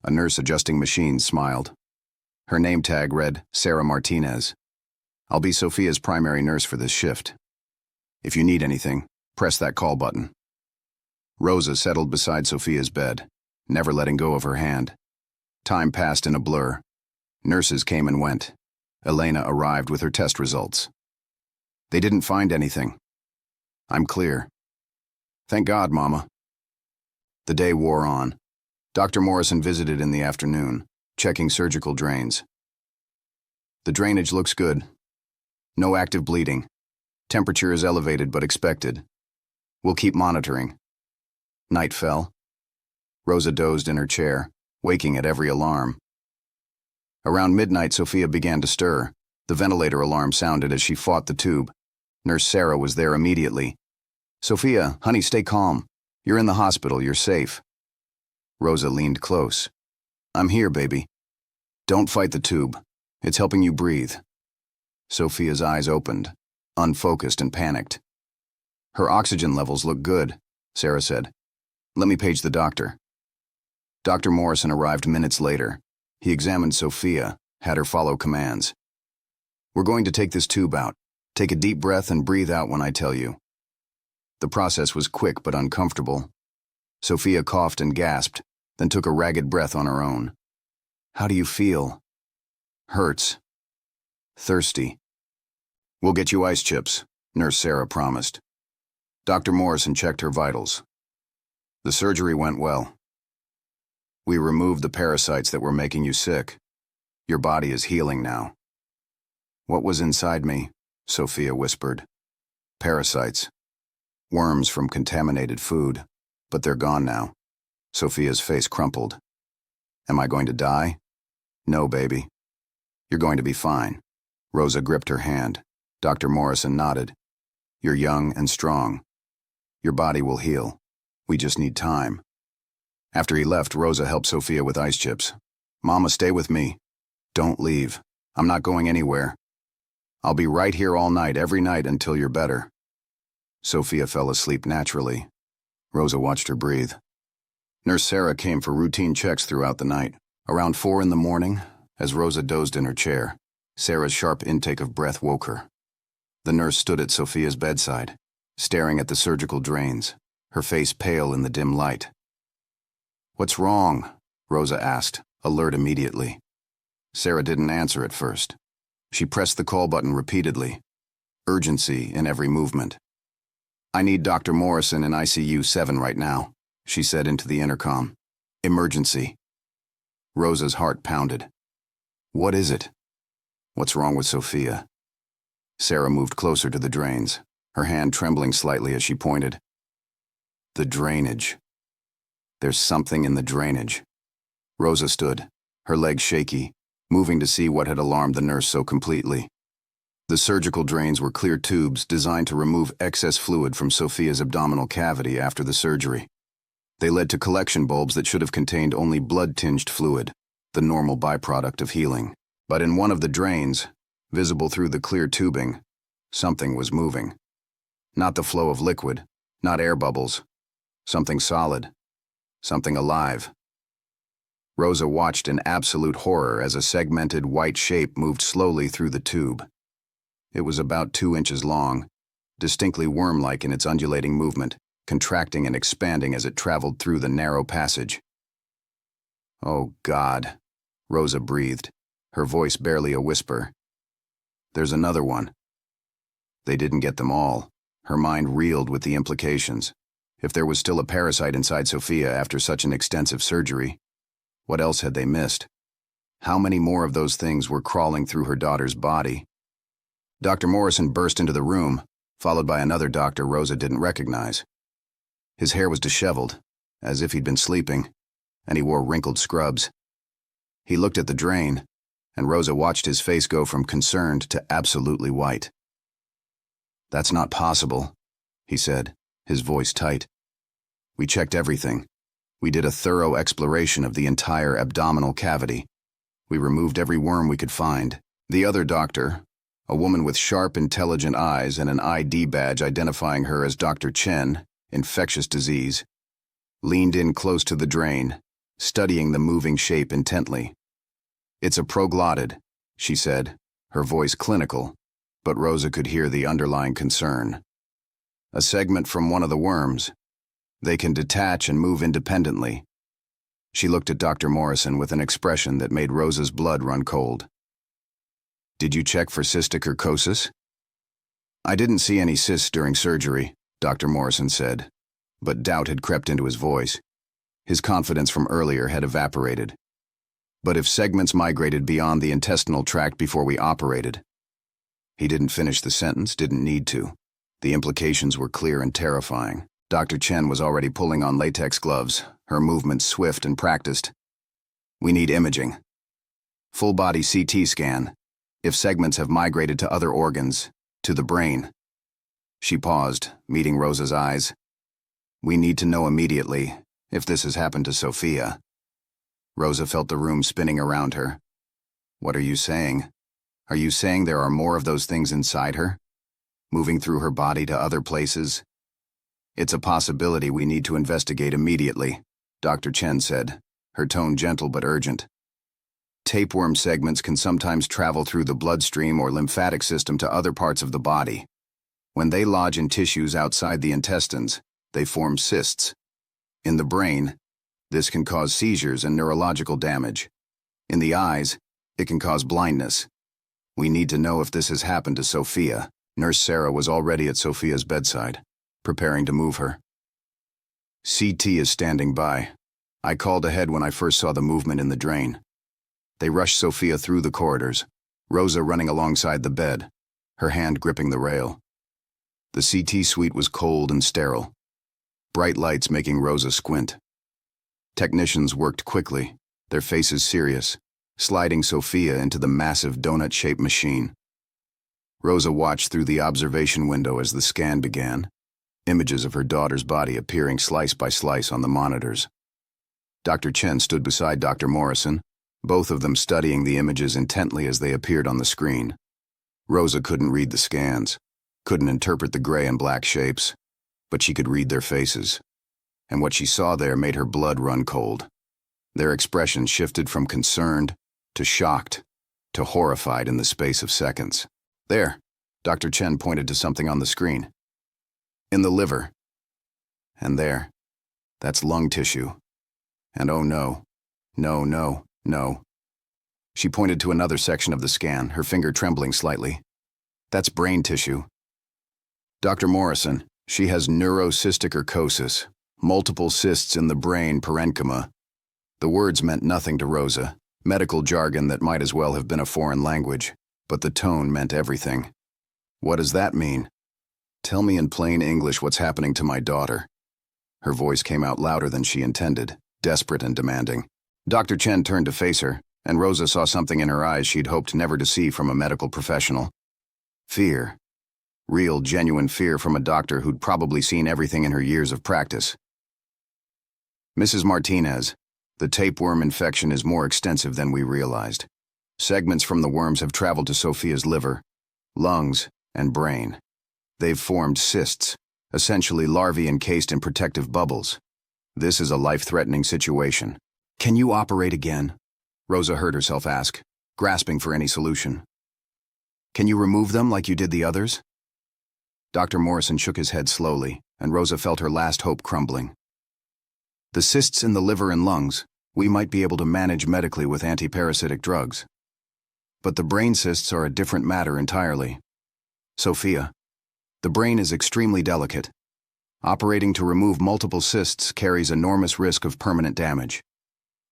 A nurse adjusting machines smiled. Her name tag read Sarah Martinez. "I'll be Sophia's primary nurse for this shift. If you need anything, press that call button." Rosa settled beside Sophia's bed, never letting go of her hand. Time passed in a blur. Nurses came and went. Elena arrived with her test results. "They didn't find anything. I'm clear." "Thank God, Mama." The day wore on. Dr. Morrison visited in the afternoon, checking surgical drains. "The drainage looks good. No active bleeding. Temperature is elevated but expected. We'll keep monitoring." Night fell. Rosa dozed in her chair, waking at every alarm. Around midnight, Sophia began to stir. The ventilator alarm sounded as she fought the tube. Nurse Sarah was there immediately. "Sophia, honey, stay calm. You're in the hospital, you're safe." Rosa leaned close. "I'm here, baby. Don't fight the tube. It's helping you breathe." Sophia's eyes opened, unfocused and panicked. "Her oxygen levels look good," Sarah said. "Let me page the doctor." Dr. Morrison arrived minutes later. He examined Sophia, had her follow commands. "We're going to take this tube out. Take a deep breath and breathe out when I tell you." The process was quick but uncomfortable. Sophia coughed and gasped, then took a ragged breath on her own. "How do you feel?" "Hurts. Thirsty." "We'll get you ice chips," Nurse Sarah promised. Dr. Morrison checked her vitals. "The surgery went well. We removed the parasites that were making you sick. Your body is healing now." "What was inside me?" Sophia whispered. "Parasites. Worms from contaminated food. But they're gone now." Sophia's face crumpled. "Am I going to die?" "No, baby. You're going to be fine." Rosa gripped her hand. Dr. Morrison nodded. "You're young and strong. Your body will heal. We just need time." After he left, Rosa helped Sophia with ice chips. "Mama, stay with me. Don't leave. I'm not going anywhere. I'll be right here all night, every night until you're better." Sophia fell asleep naturally. Rosa watched her breathe. Nurse Sarah came for routine checks throughout the night. Around 4 in the morning, as Rosa dozed in her chair, Sarah's sharp intake of breath woke her. The nurse stood at Sophia's bedside, staring at the surgical drains, her face pale in the dim light. "What's wrong?" Rosa asked, alert immediately. Sarah didn't answer at first. She pressed the call button repeatedly, urgency in every movement. "I need Dr. Morrison in ICU 7 right now," she said into the intercom. "Emergency." Rosa's heart pounded. "What is it? What's wrong with Sophia?" Sarah moved closer to the drains, her hand trembling slightly as she pointed. "The drainage. There's something in the drainage." Rosa stood, her legs shaky, moving to see what had alarmed the nurse so completely. The surgical drains were clear tubes designed to remove excess fluid from Sophia's abdominal cavity after the surgery. They led to collection bulbs that should have contained only blood-tinged fluid, the normal byproduct of healing. But in one of the drains, visible through the clear tubing, something was moving. Not the flow of liquid, not air bubbles. Something solid. Something alive. Rosa watched in absolute horror as a segmented white shape moved slowly through the tube. It was about 2 inches long, distinctly worm-like in its undulating movement, contracting and expanding as it traveled through the narrow passage. "Oh, God," Rosa breathed, her voice barely a whisper. "There's another one." They didn't get them all. Her mind reeled with the implications. If there was still a parasite inside Sophia after such an extensive surgery, what else had they missed? How many more of those things were crawling through her daughter's body? Dr. Morrison burst into the room, followed by another doctor Rosa didn't recognize. His hair was disheveled, as if he'd been sleeping, and he wore wrinkled scrubs. He looked at the drain, and Rosa watched his face go from concerned to absolutely white. "That's not possible," he said, his voice tight. "We checked everything. We did a thorough exploration of the entire abdominal cavity. We removed every worm we could find." The other doctor, a woman with sharp, intelligent eyes and an ID badge identifying her as Dr. Chen, infectious disease, leaned in close to the drain, studying the moving shape intently. "It's a proglottid," she said, her voice clinical, but Rosa could hear the underlying concern. "A segment from one of the worms. They can detach and move independently." She looked at Dr. Morrison with an expression that made Rosa's blood run cold. "Did you check for cystic urcosis?" "I didn't see any cysts during surgery," Dr. Morrison said, but doubt had crept into his voice. His confidence from earlier had evaporated. "But if segments migrated beyond the intestinal tract before we operated..." He didn't finish the sentence, didn't need to. The implications were clear and terrifying. Dr. Chen was already pulling on latex gloves, her movements swift and practiced. "We need imaging. Full-body CT scan. If segments have migrated to other organs, to the brain." She paused, meeting Rosa's eyes. "We need to know immediately if this has happened to Sophia." Rosa felt the room spinning around her. "What are you saying? Are you saying there are more of those things inside her? Moving through her body to other places?" "It's a possibility we need to investigate immediately," Dr. Chen said, her tone gentle but urgent. "Tapeworm segments can sometimes travel through the bloodstream or lymphatic system to other parts of the body. When they lodge in tissues outside the intestines, they form cysts. In the brain, this can cause seizures and neurological damage. In the eyes, it can cause blindness. We need to know if this has happened to Sophia." Nurse Sarah was already at Sophia's bedside, preparing to move her. "CT is standing by. I called ahead when I first saw the movement in the drain." They rushed Sophia through the corridors, Rosa running alongside the bed, her hand gripping the rail. The CT suite was cold and sterile, bright lights making Rosa squint. Technicians worked quickly, their faces serious, sliding Sophia into the massive donut-shaped machine. Rosa watched through the observation window as the scan began, images of her daughter's body appearing slice by slice on the monitors. Dr. Chen stood beside Dr. Morrison, both of them studying the images intently as they appeared on the screen. Rosa couldn't read the scans, couldn't interpret the gray and black shapes, but she could read their faces. And what she saw there made her blood run cold. Their expressions shifted from concerned to shocked to horrified in the space of seconds. "There," Dr. Chen pointed to something on the screen. "In the liver. And there. That's lung tissue. And oh no, no, no, no." She pointed to another section of the scan, her finger trembling slightly. "That's brain tissue. Dr. Morrison, she has neurocystic urcosis, multiple cysts in the brain parenchyma." The words meant nothing to Rosa, medical jargon that might as well have been a foreign language, but the tone meant everything. "What does that mean? Tell me in plain English what's happening to my daughter." Her voice came out louder than she intended, desperate and demanding. Dr. Chen turned to face her, and Rosa saw something in her eyes she'd hoped never to see from a medical professional. Fear. Real, genuine fear from a doctor who'd probably seen everything in her years of practice. "Mrs. Martinez, the tapeworm infection is more extensive than we realized. Segments from the worms have traveled to Sophia's liver, lungs, and brain. They've formed cysts, essentially larvae encased in protective bubbles. This is a life-threatening situation." "Can you operate again?" Rosa heard herself ask, grasping for any solution. "Can you remove them like you did the others?" Dr. Morrison shook his head slowly, and Rosa felt her last hope crumbling. "The cysts in the liver and lungs, we might be able to manage medically with antiparasitic drugs. But the brain cysts are a different matter entirely. Sophia, the brain is extremely delicate. Operating to remove multiple cysts carries enormous risk of permanent damage.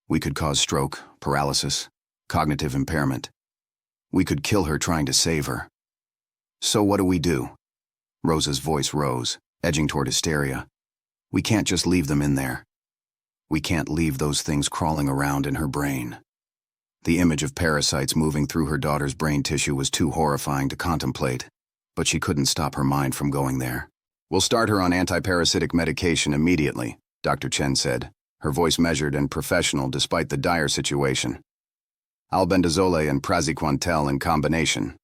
We could cause stroke, paralysis, cognitive impairment. We could kill her trying to save her. So what do we do?" Rosa's voice rose, edging toward hysteria. "We can't just leave them in there. We can't leave those things crawling around in her brain." The image of parasites moving through her daughter's brain tissue was too horrifying to contemplate, but she couldn't stop her mind from going there. "We'll start her on antiparasitic medication immediately," Dr. Chen said, her voice measured and professional despite the dire situation. "Albendazole and praziquantel in combination.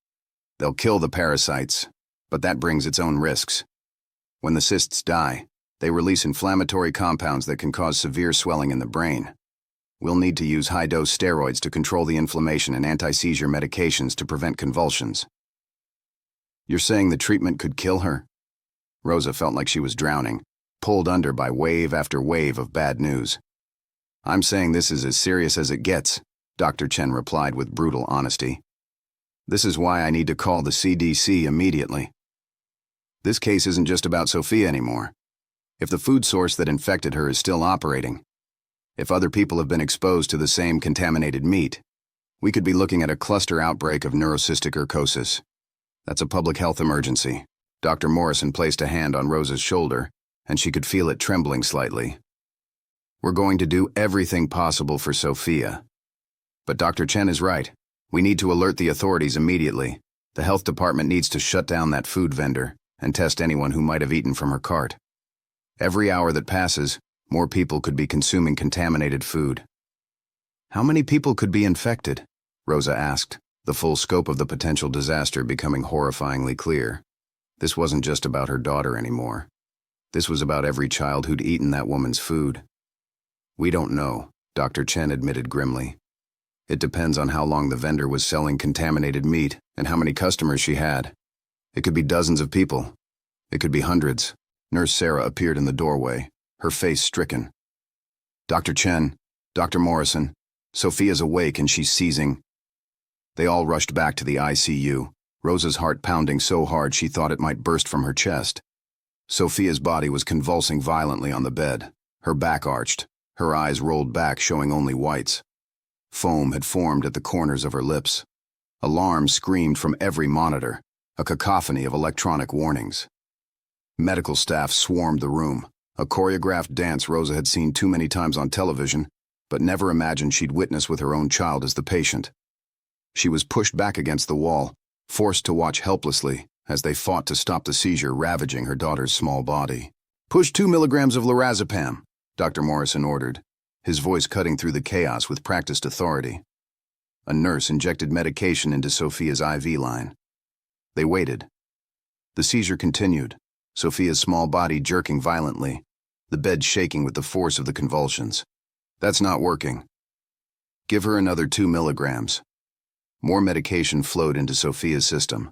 They'll kill the parasites, but that brings its own risks. When the cysts die, they release inflammatory compounds that can cause severe swelling in the brain. We'll need to use high-dose steroids to control the inflammation and anti-seizure medications to prevent convulsions." "You're saying the treatment could kill her?" Rosa felt like she was drowning, pulled under by wave after wave of bad news. "I'm saying this is as serious as it gets," Dr. Chen replied with brutal honesty. "This is why I need to call the CDC immediately. This case isn't just about Sophia anymore. If the food source that infected her is still operating, if other people have been exposed to the same contaminated meat, we could be looking at a cluster outbreak of neurocystic urcosis. That's a public health emergency." Dr. Morrison placed a hand on Rosa's shoulder, and she could feel it trembling slightly. "We're going to do everything possible for Sophia. But Dr. Chen is right. We need to alert the authorities immediately. The health department needs to shut down that food vendor and test anyone who might have eaten from her cart. Every hour that passes, more people could be consuming contaminated food." "How many people could be infected?" Rosa asked, the full scope of the potential disaster becoming horrifyingly clear. This wasn't just about her daughter anymore. This was about every child who'd eaten that woman's food. "We don't know," Dr. Chen admitted grimly. "It depends on how long the vendor was selling contaminated meat and how many customers she had. It could be dozens of people. It could be hundreds." Nurse Sarah appeared in the doorway, her face stricken. "Dr. Chen, Dr. Morrison, Sophia's awake and she's seizing." They all rushed back to the ICU, Rosa's heart pounding so hard she thought it might burst from her chest. Sophia's body was convulsing violently on the bed, her back arched, her eyes rolled back showing only whites. Foam had formed at the corners of her lips. Alarms screamed from every monitor, a cacophony of electronic warnings. Medical staff swarmed the room, a choreographed dance Rosa had seen too many times on television, but never imagined she'd witness with her own child as the patient. She was pushed back against the wall, forced to watch helplessly as they fought to stop the seizure ravaging her daughter's small body. "Push 2 milligrams of lorazepam," Dr. Morrison ordered, his voice cutting through the chaos with practiced authority. A nurse injected medication into Sophia's IV line. They waited. The seizure continued, Sophia's small body jerking violently, the bed shaking with the force of the convulsions. "That's not working. Give her another 2 milligrams. More medication flowed into Sophia's system.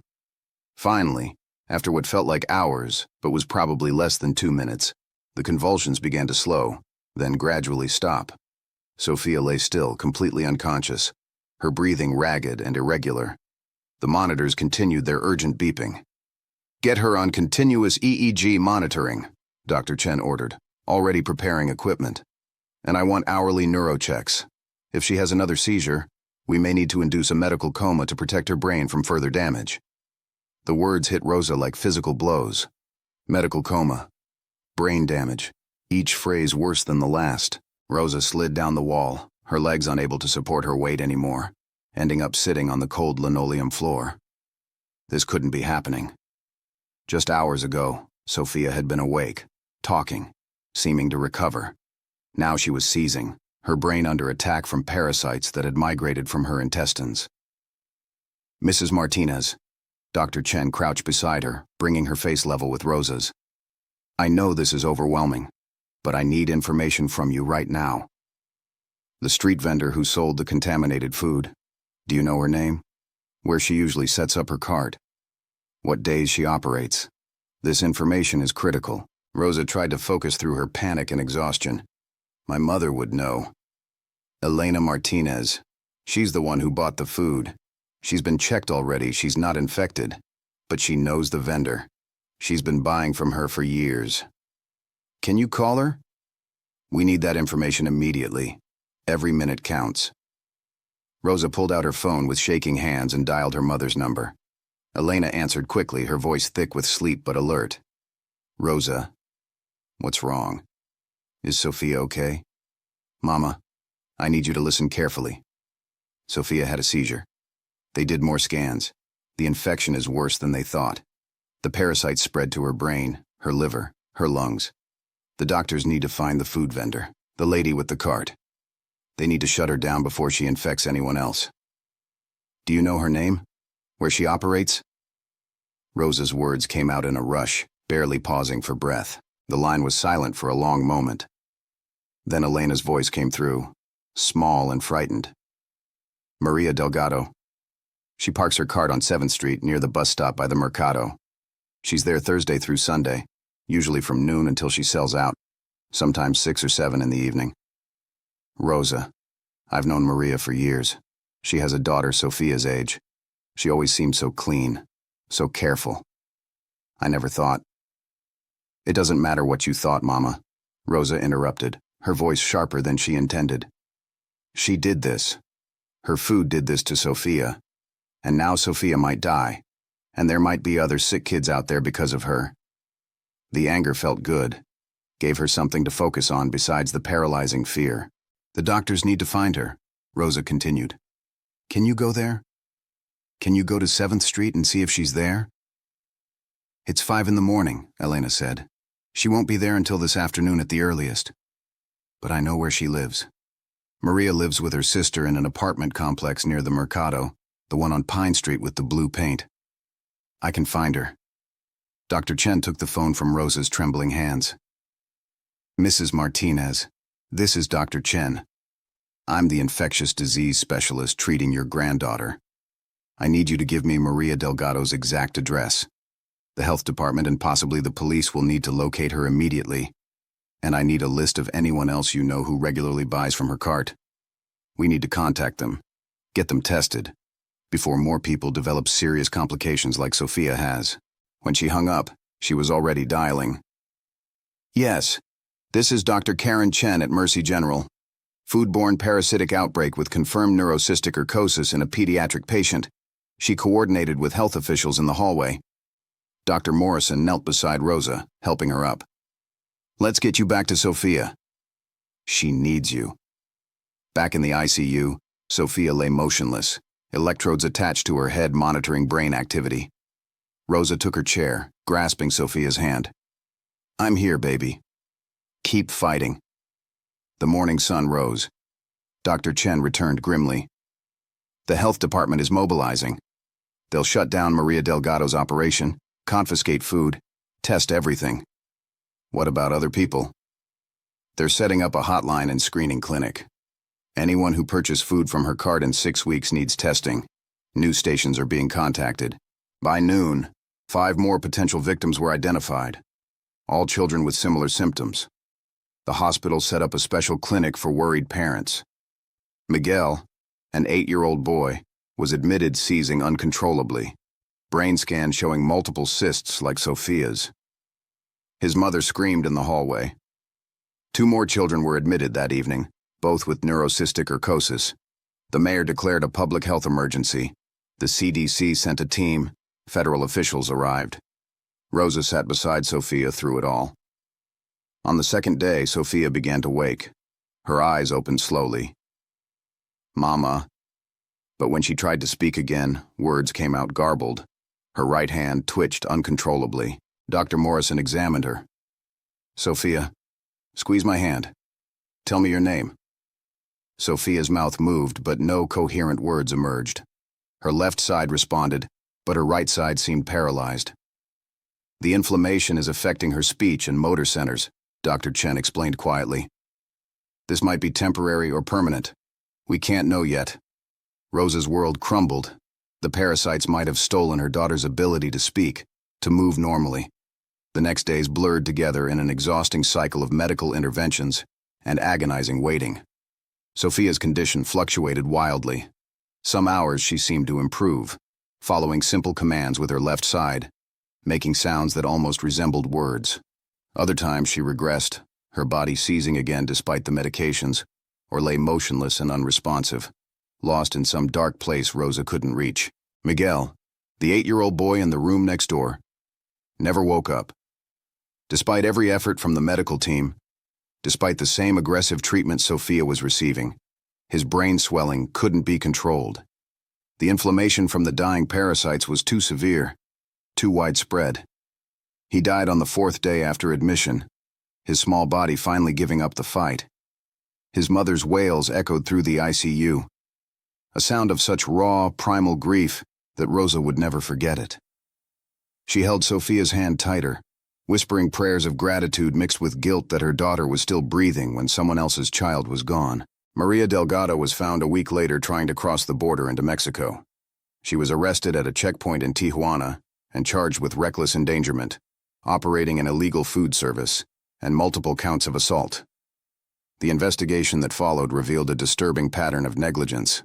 Finally, after what felt like hours, but was probably less than 2 minutes, the convulsions began to slow, then gradually stop. Sophia lay still, completely unconscious, her breathing ragged and irregular. The monitors continued their urgent beeping. "Get her on continuous EEG monitoring," Dr. Chen ordered, already preparing equipment. "And I want hourly neurochecks. If she has another seizure, we may need to induce a medical coma to protect her brain from further damage." The words hit Rosa like physical blows. Medical coma. Brain damage. Each phrase worse than the last. Rosa slid down the wall, her legs unable to support her weight anymore, ending up sitting on the cold linoleum floor. This couldn't be happening. Just hours ago, Sophia had been awake, talking, seeming to recover. Now she was seizing, her brain under attack from parasites that had migrated from her intestines. "Mrs. Martinez." Dr. Chen crouched beside her, bringing her face level with Rosa's. "I know this is overwhelming, but I need information from you right now. The street vendor who sold the contaminated food, do you know her name? Where she usually sets up her cart? What days she operates? This information is critical." Rosa tried to focus through her panic and exhaustion. "My mother would know. Elena Martinez. She's the one who bought the food. She's been checked already, she's not infected. But she knows the vendor. She's been buying from her for years. Can you call her? We need that information immediately. Every minute counts." Rosa pulled out her phone with shaking hands and dialed her mother's number. Elena answered quickly, her voice thick with sleep but alert. "Rosa, what's wrong? Is Sophia okay? Mama, I need you to listen carefully. Sophia had a seizure. They did more scans. The infection is worse than they thought. The parasite spread to her brain, her liver, her lungs. The doctors need to find the food vendor, the lady with the cart. They need to shut her down before she infects anyone else. Do you know her name? Where she operates? Rosa's words came out in a rush, barely pausing for breath. The line was silent for a long moment. Then Elena's voice came through, small and frightened. Maria Delgado. She parks her cart on 7th Street near the bus stop by the Mercado. She's there Thursday through Sunday, usually from noon until she sells out, sometimes 6 or 7 in the evening. Rosa. I've known Maria for years. She has a daughter Sophia's age. She always seemed so clean, so careful. I never thought. It doesn't matter what you thought, Mama, Rosa interrupted, her voice sharper than she intended. She did this. Her food did this to Sophia. And now Sophia might die, and there might be other sick kids out there because of her. The anger felt good, gave her something to focus on besides the paralyzing fear. The doctors need to find her, Rosa continued. Can you go there? Can you go to 7th Street and see if she's there? It's 5 in the morning, Elena said. She won't be there until this afternoon at the earliest. But I know where she lives. Maria lives with her sister in an apartment complex near the Mercado, the one on Pine Street with the blue paint. I can find her. Dr. Chen took the phone from Rosa's trembling hands. Mrs. Martinez, this is Dr. Chen. I'm the infectious disease specialist treating your granddaughter. I need you to give me Maria Delgado's exact address. The health department and possibly the police will need to locate her immediately. And I need a list of anyone else you know who regularly buys from her cart. We need to contact them, get them tested, before more people develop serious complications like Sophia has. When she hung up, she was already dialing. Yes, this is Dr. Karen Chen at Mercy General. Foodborne parasitic outbreak with confirmed neurocystic urcosis in a pediatric patient. She coordinated with health officials in the hallway. Dr. Morrison knelt beside Rosa, helping her up. Let's get you back to Sophia. She needs you. Back in the ICU, Sophia lay motionless, electrodes attached to her head monitoring brain activity. Rosa took her chair, grasping Sophia's hand. I'm here, baby. Keep fighting. The morning sun rose. Dr. Chen returned grimly. The health department is mobilizing. They'll shut down Maria Delgado's operation, confiscate food, test everything. What about other people? They're setting up a hotline and screening clinic. Anyone who purchased food from her cart in 6 weeks needs testing. News stations are being contacted. By noon, 5 more potential victims were identified. All children with similar symptoms. The hospital set up a special clinic for worried parents. Miguel, an 8-year-old boy, was admitted seizing uncontrollably. Brain scan showing multiple cysts like Sophia's. His mother screamed in the hallway. 2 more children were admitted that evening, both with neurocystic urcosis. The mayor declared a public health emergency. The CDC sent a team. Federal officials arrived. Rosa sat beside Sophia through it all. On the second day, Sophia began to wake. Her eyes opened slowly. Mama. But when she tried to speak again, words came out garbled. Her right hand twitched uncontrollably. Dr. Morrison examined her. Sophia, squeeze my hand. Tell me your name. Sophia's mouth moved, but no coherent words emerged. Her left side responded, but her right side seemed paralyzed. The inflammation is affecting her speech and motor centers, Dr. Chen explained quietly. This might be temporary or permanent. We can't know yet. Rosa's world crumbled. The parasites might have stolen her daughter's ability to speak, to move normally. The next days blurred together in an exhausting cycle of medical interventions and agonizing waiting. Sophia's condition fluctuated wildly. Some hours she seemed to improve, following simple commands with her left side, making sounds that almost resembled words. Other times she regressed, her body seizing again despite the medications, or lay motionless and unresponsive, lost in some dark place Rosa couldn't reach. Miguel, the 8-year-old boy in the room next door, never woke up. Despite every effort from the medical team, despite the same aggressive treatment Sophia was receiving, His brain swelling couldn't be controlled. The inflammation from the dying parasites was too severe, too widespread. He died on the 4th day after admission, his small body finally giving up the fight. His mother's wails echoed through the ICU, a sound of such raw, primal grief that Rosa would never forget it. She held Sophia's hand tighter, whispering prayers of gratitude mixed with guilt that her daughter was still breathing when someone else's child was gone. Maria Delgado was found a week later trying to cross the border into Mexico. She was arrested at a checkpoint in Tijuana and charged with reckless endangerment, operating an illegal food service, and multiple counts of assault. The investigation that followed revealed a disturbing pattern of negligence.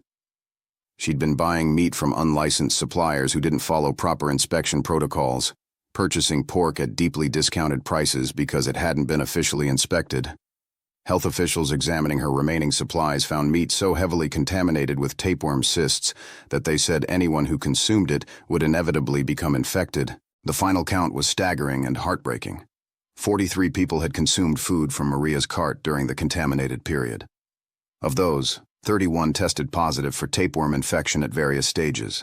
She'd been buying meat from unlicensed suppliers who didn't follow proper inspection protocols, purchasing pork at deeply discounted prices because it hadn't been officially inspected. Health officials examining her remaining supplies found meat so heavily contaminated with tapeworm cysts that they said anyone who consumed it would inevitably become infected. The final count was staggering and heartbreaking. 43 people had consumed food from Maria's cart during the contaminated period. Of those, 31 tested positive for tapeworm infection at various stages.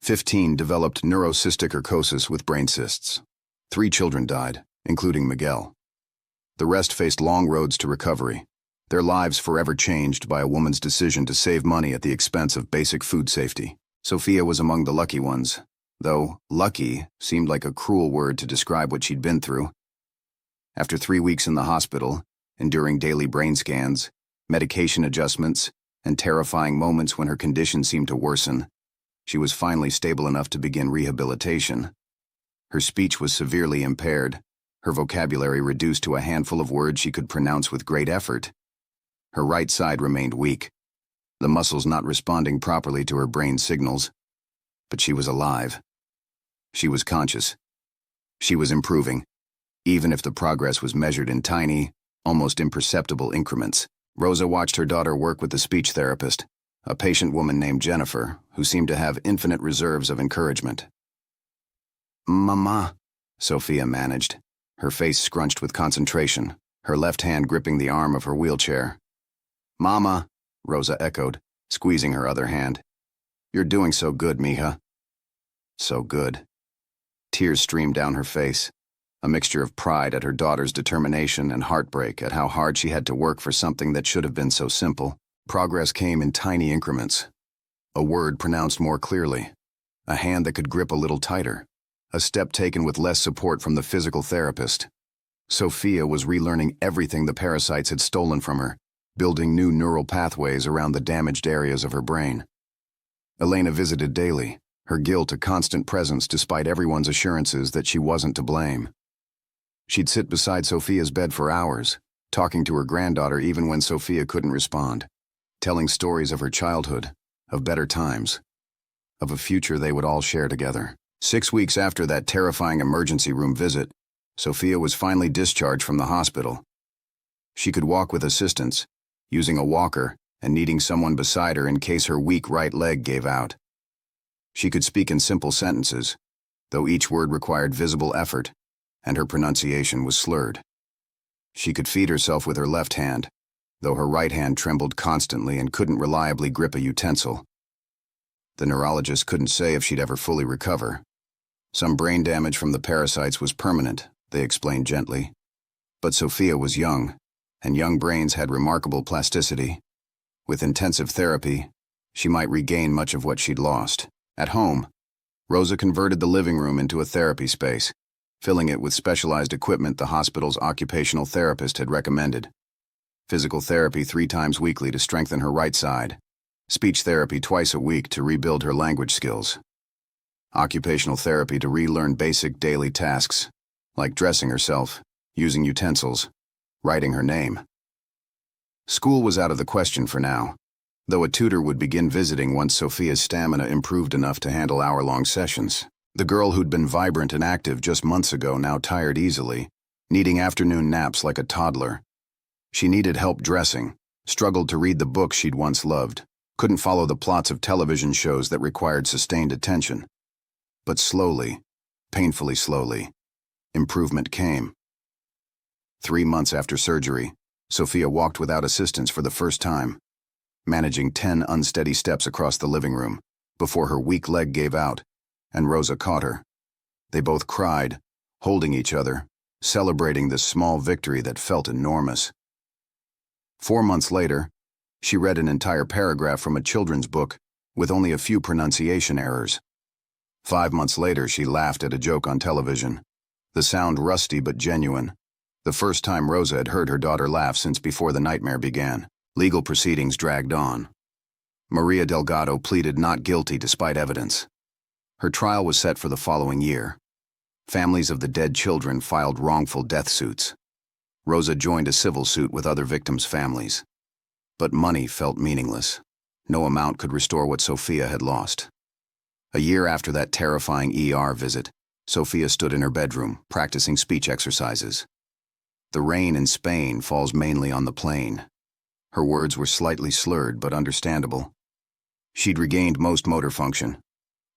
15 developed neurocystic urcosis with brain cysts. 3 children died, including Miguel. The rest faced long roads to recovery, their lives forever changed by a woman's decision to save money at the expense of basic food safety. Sophia was among the lucky ones, though lucky seemed like a cruel word to describe what she'd been through. After 3 weeks in the hospital, enduring daily brain scans, medication adjustments, and terrifying moments when her condition seemed to worsen, she was finally stable enough to begin rehabilitation. Her speech was severely impaired, her vocabulary reduced to a handful of words she could pronounce with great effort. Her right side remained weak, the muscles not responding properly to her brain signals. But she was alive. She was conscious. She was improving, even if the progress was measured in tiny, almost imperceptible increments. Rosa watched her daughter work with the speech therapist, a patient woman named Jennifer, who seemed to have infinite reserves of encouragement. "Mama," Sophia managed, her face scrunched with concentration, her left hand gripping the arm of her wheelchair. "Mama," Rosa echoed, squeezing her other hand. "You're doing so good, mija." So good. Tears streamed down her face, a mixture of pride at her daughter's determination and heartbreak at how hard she had to work for something that should have been so simple. Progress came in tiny increments. A word pronounced more clearly, a hand that could grip a little tighter, a step taken with less support from the physical therapist. Sophia was relearning everything the parasites had stolen from her, building new neural pathways around the damaged areas of her brain. Elena visited daily, her guilt a constant presence despite everyone's assurances that she wasn't to blame. She'd sit beside Sophia's bed for hours, talking to her granddaughter even when Sophia couldn't respond, telling stories of her childhood, of better times, of a future they would all share together. 6 weeks after that terrifying emergency room visit, Sophia was finally discharged from the hospital. She could walk with assistance, using a walker and needing someone beside her in case her weak right leg gave out. She could speak in simple sentences, though each word required visible effort, and her pronunciation was slurred. She could feed herself with her left hand, though her right hand trembled constantly and couldn't reliably grip a utensil. The neurologist couldn't say if she'd ever fully recover. Some brain damage from the parasites was permanent, they explained gently. But Sophia was young, and young brains had remarkable plasticity. With intensive therapy, she might regain much of what she'd lost. At home, Rosa converted the living room into a therapy space, filling it with specialized equipment the hospital's occupational therapist had recommended. Physical therapy 3 times weekly to strengthen her right side. Speech therapy twice a week to rebuild her language skills. Occupational therapy to relearn basic daily tasks, like dressing herself, using utensils, writing her name. School was out of the question for now, though a tutor would begin visiting once Sophia's stamina improved enough to handle hour-long sessions. The girl who'd been vibrant and active just months ago now tired easily, needing afternoon naps like a toddler. She needed help dressing, struggled to read the books she'd once loved, couldn't follow the plots of television shows that required sustained attention. But slowly, painfully slowly, improvement came. 3 months after surgery, Sophia walked without assistance for the first time. managing 10 unsteady steps across the living room, before her weak leg gave out, and Rosa caught her. They both cried, holding each other, celebrating this small victory that felt enormous. 4 months later, she read an entire paragraph from a children's book with only a few pronunciation errors. 5 months later, she laughed at a joke on television. The sound rusty but genuine. The first time Rosa had heard her daughter laugh since before the nightmare began. Legal proceedings dragged on. Maria Delgado pleaded not guilty despite evidence. Her trial was set for the following year. Families of the dead children filed wrongful death suits. Rosa joined a civil suit with other victims' families. But money felt meaningless. No amount could restore what Sophia had lost. A year after that terrifying ER visit, Sophia stood in her bedroom, practicing speech exercises. The rain in Spain falls mainly on the plain. Her words were slightly slurred but understandable. She'd regained most motor function,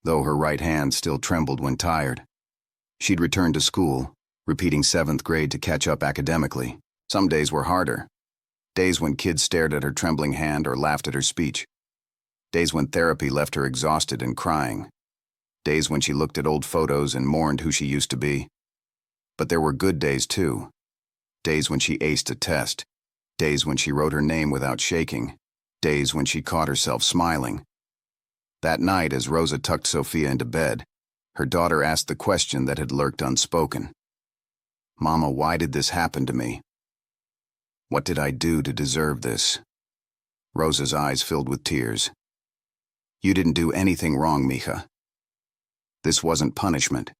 though her right hand still trembled when tired. She'd returned to school, repeating 7th grade to catch up academically. Some days were harder. Days when kids stared at her trembling hand or laughed at her speech. Days when therapy left her exhausted and crying. Days when she looked at old photos and mourned who she used to be. But there were good days too. Days when she aced a test. Days when she wrote her name without shaking. Days when she caught herself smiling. That night, as Rosa tucked Sophia into bed, her daughter asked the question that had lurked unspoken. "Mama, why did this happen to me? What did I do to deserve this?" Rosa's eyes filled with tears. "You didn't do anything wrong, mija. This wasn't punishment.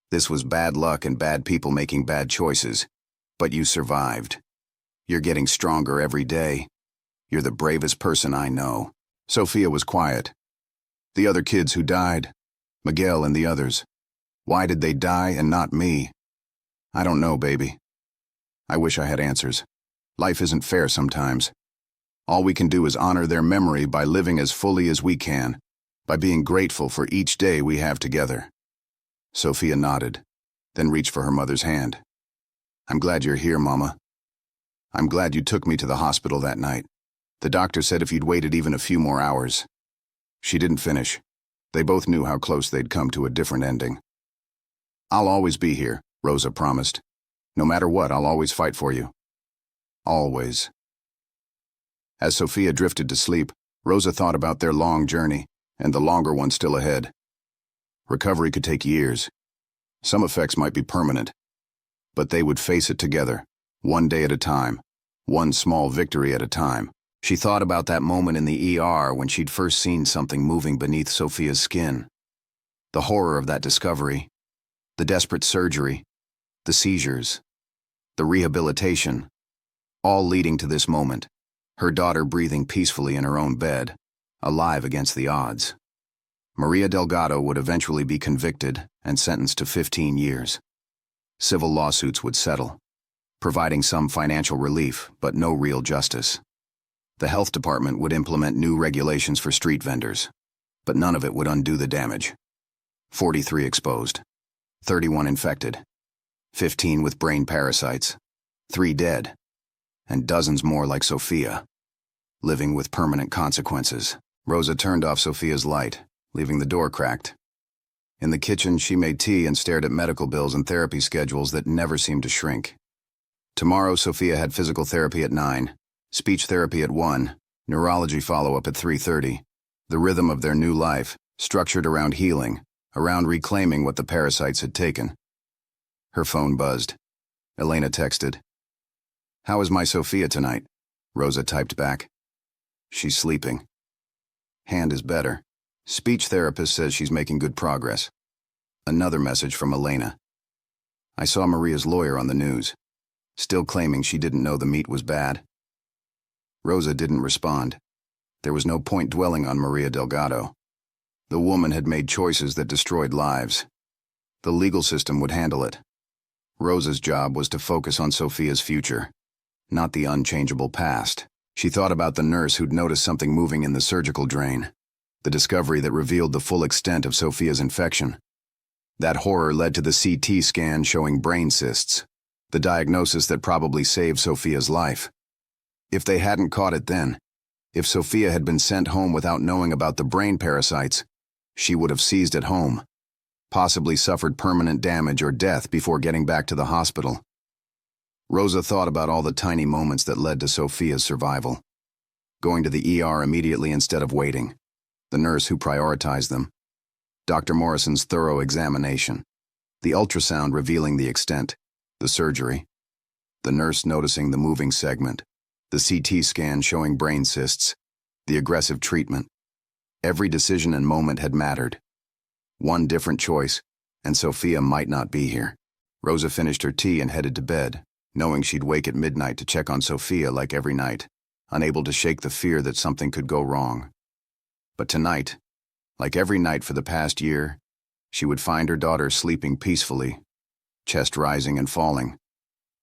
This was bad luck and bad people making bad choices. But you survived. You're getting stronger every day. You're the bravest person I know." Sophia was quiet. "The other kids who died, Miguel and the others, why did they die and not me? I don't know, baby. I wish I had answers. Life isn't fair sometimes. All we can do is honor their memory by living as fully as we can, by being grateful for each day we have together." Sophia nodded, then reached for her mother's hand. "I'm glad you're here, Mama. I'm glad you took me to the hospital that night. The doctor said if you'd waited even a few more hours." She didn't finish. They both knew how close they'd come to a different ending. "I'll always be here," Rosa promised. "No matter what, I'll always fight for you. Always." As Sophia drifted to sleep, Rosa thought about their long journey, and the longer one still ahead. Recovery could take years. Some effects might be permanent. But they would face it together, one day at a time, one small victory at a time. She thought about that moment in the ER when she'd first seen something moving beneath Sophia's skin. The horror of that discovery, the desperate surgery, the seizures, the rehabilitation, all leading to this moment, her daughter breathing peacefully in her own bed, alive against the odds. Maria Delgado would eventually be convicted and sentenced to 15 years. Civil lawsuits would settle, providing some financial relief, but no real justice. The health department would implement new regulations for street vendors, but none of it would undo the damage. 43 exposed, 31 infected, 15 with brain parasites, 3 dead, and dozens more like Sophia, living with permanent consequences. Rosa turned off Sophia's light, leaving the door cracked. In the kitchen, she made tea and stared at medical bills and therapy schedules that never seemed to shrink. Tomorrow, Sophia had physical therapy at 9, speech therapy at 1, neurology follow-up at 3:30. The rhythm of their new life, structured around healing, around reclaiming what the parasites had taken. Her phone buzzed. Elena texted. "How is my Sophia tonight?" Rosa typed back. "She's sleeping. Hand is better. Speech therapist says she's making good progress." Another message from Elena. "I saw Maria's lawyer on the news, still claiming she didn't know the meat was bad." Rosa didn't respond. There was no point dwelling on Maria Delgado. The woman had made choices that destroyed lives. The legal system would handle it. Rosa's job was to focus on Sophia's future, not the unchangeable past. She thought about the nurse who'd noticed something moving in the surgical drain, the discovery that revealed the full extent of Sophia's infection. That horror led to the CT scan showing brain cysts, the diagnosis that probably saved Sophia's life. If they hadn't caught it then, If Sophia had been sent home without knowing about the brain parasites, she would have seized at home, possibly suffered permanent damage or death before getting back to the hospital. Rosa thought about all the tiny moments that led to Sophia's survival. Going to the ER immediately instead of waiting, the nurse who prioritized them, Dr. Morrison's thorough examination, the ultrasound revealing the extent, the surgery, the nurse noticing the moving segment, the CT scan showing brain cysts, the aggressive treatment. Every decision and moment had mattered. One different choice, and Sophia might not be here. Rosa finished her tea and headed to bed, knowing she'd wake at midnight to check on Sophia like every night, unable to shake the fear that something could go wrong. But tonight, like every night for the past year, she would find her daughter sleeping peacefully, chest rising and falling,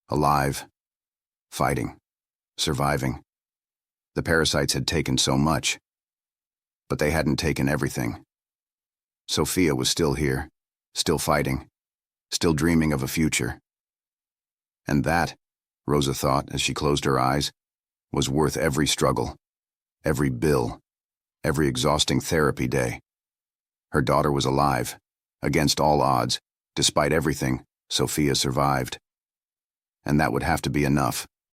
alive, fighting, surviving. The parasites had taken so much, but they hadn't taken everything. Sophia was still here, still fighting, still dreaming of a future. And that, Rosa thought as she closed her eyes, was worth every struggle, every bill, every exhausting therapy day. Her daughter was alive. Against all odds, despite everything, Sophia survived. And that would have to be enough.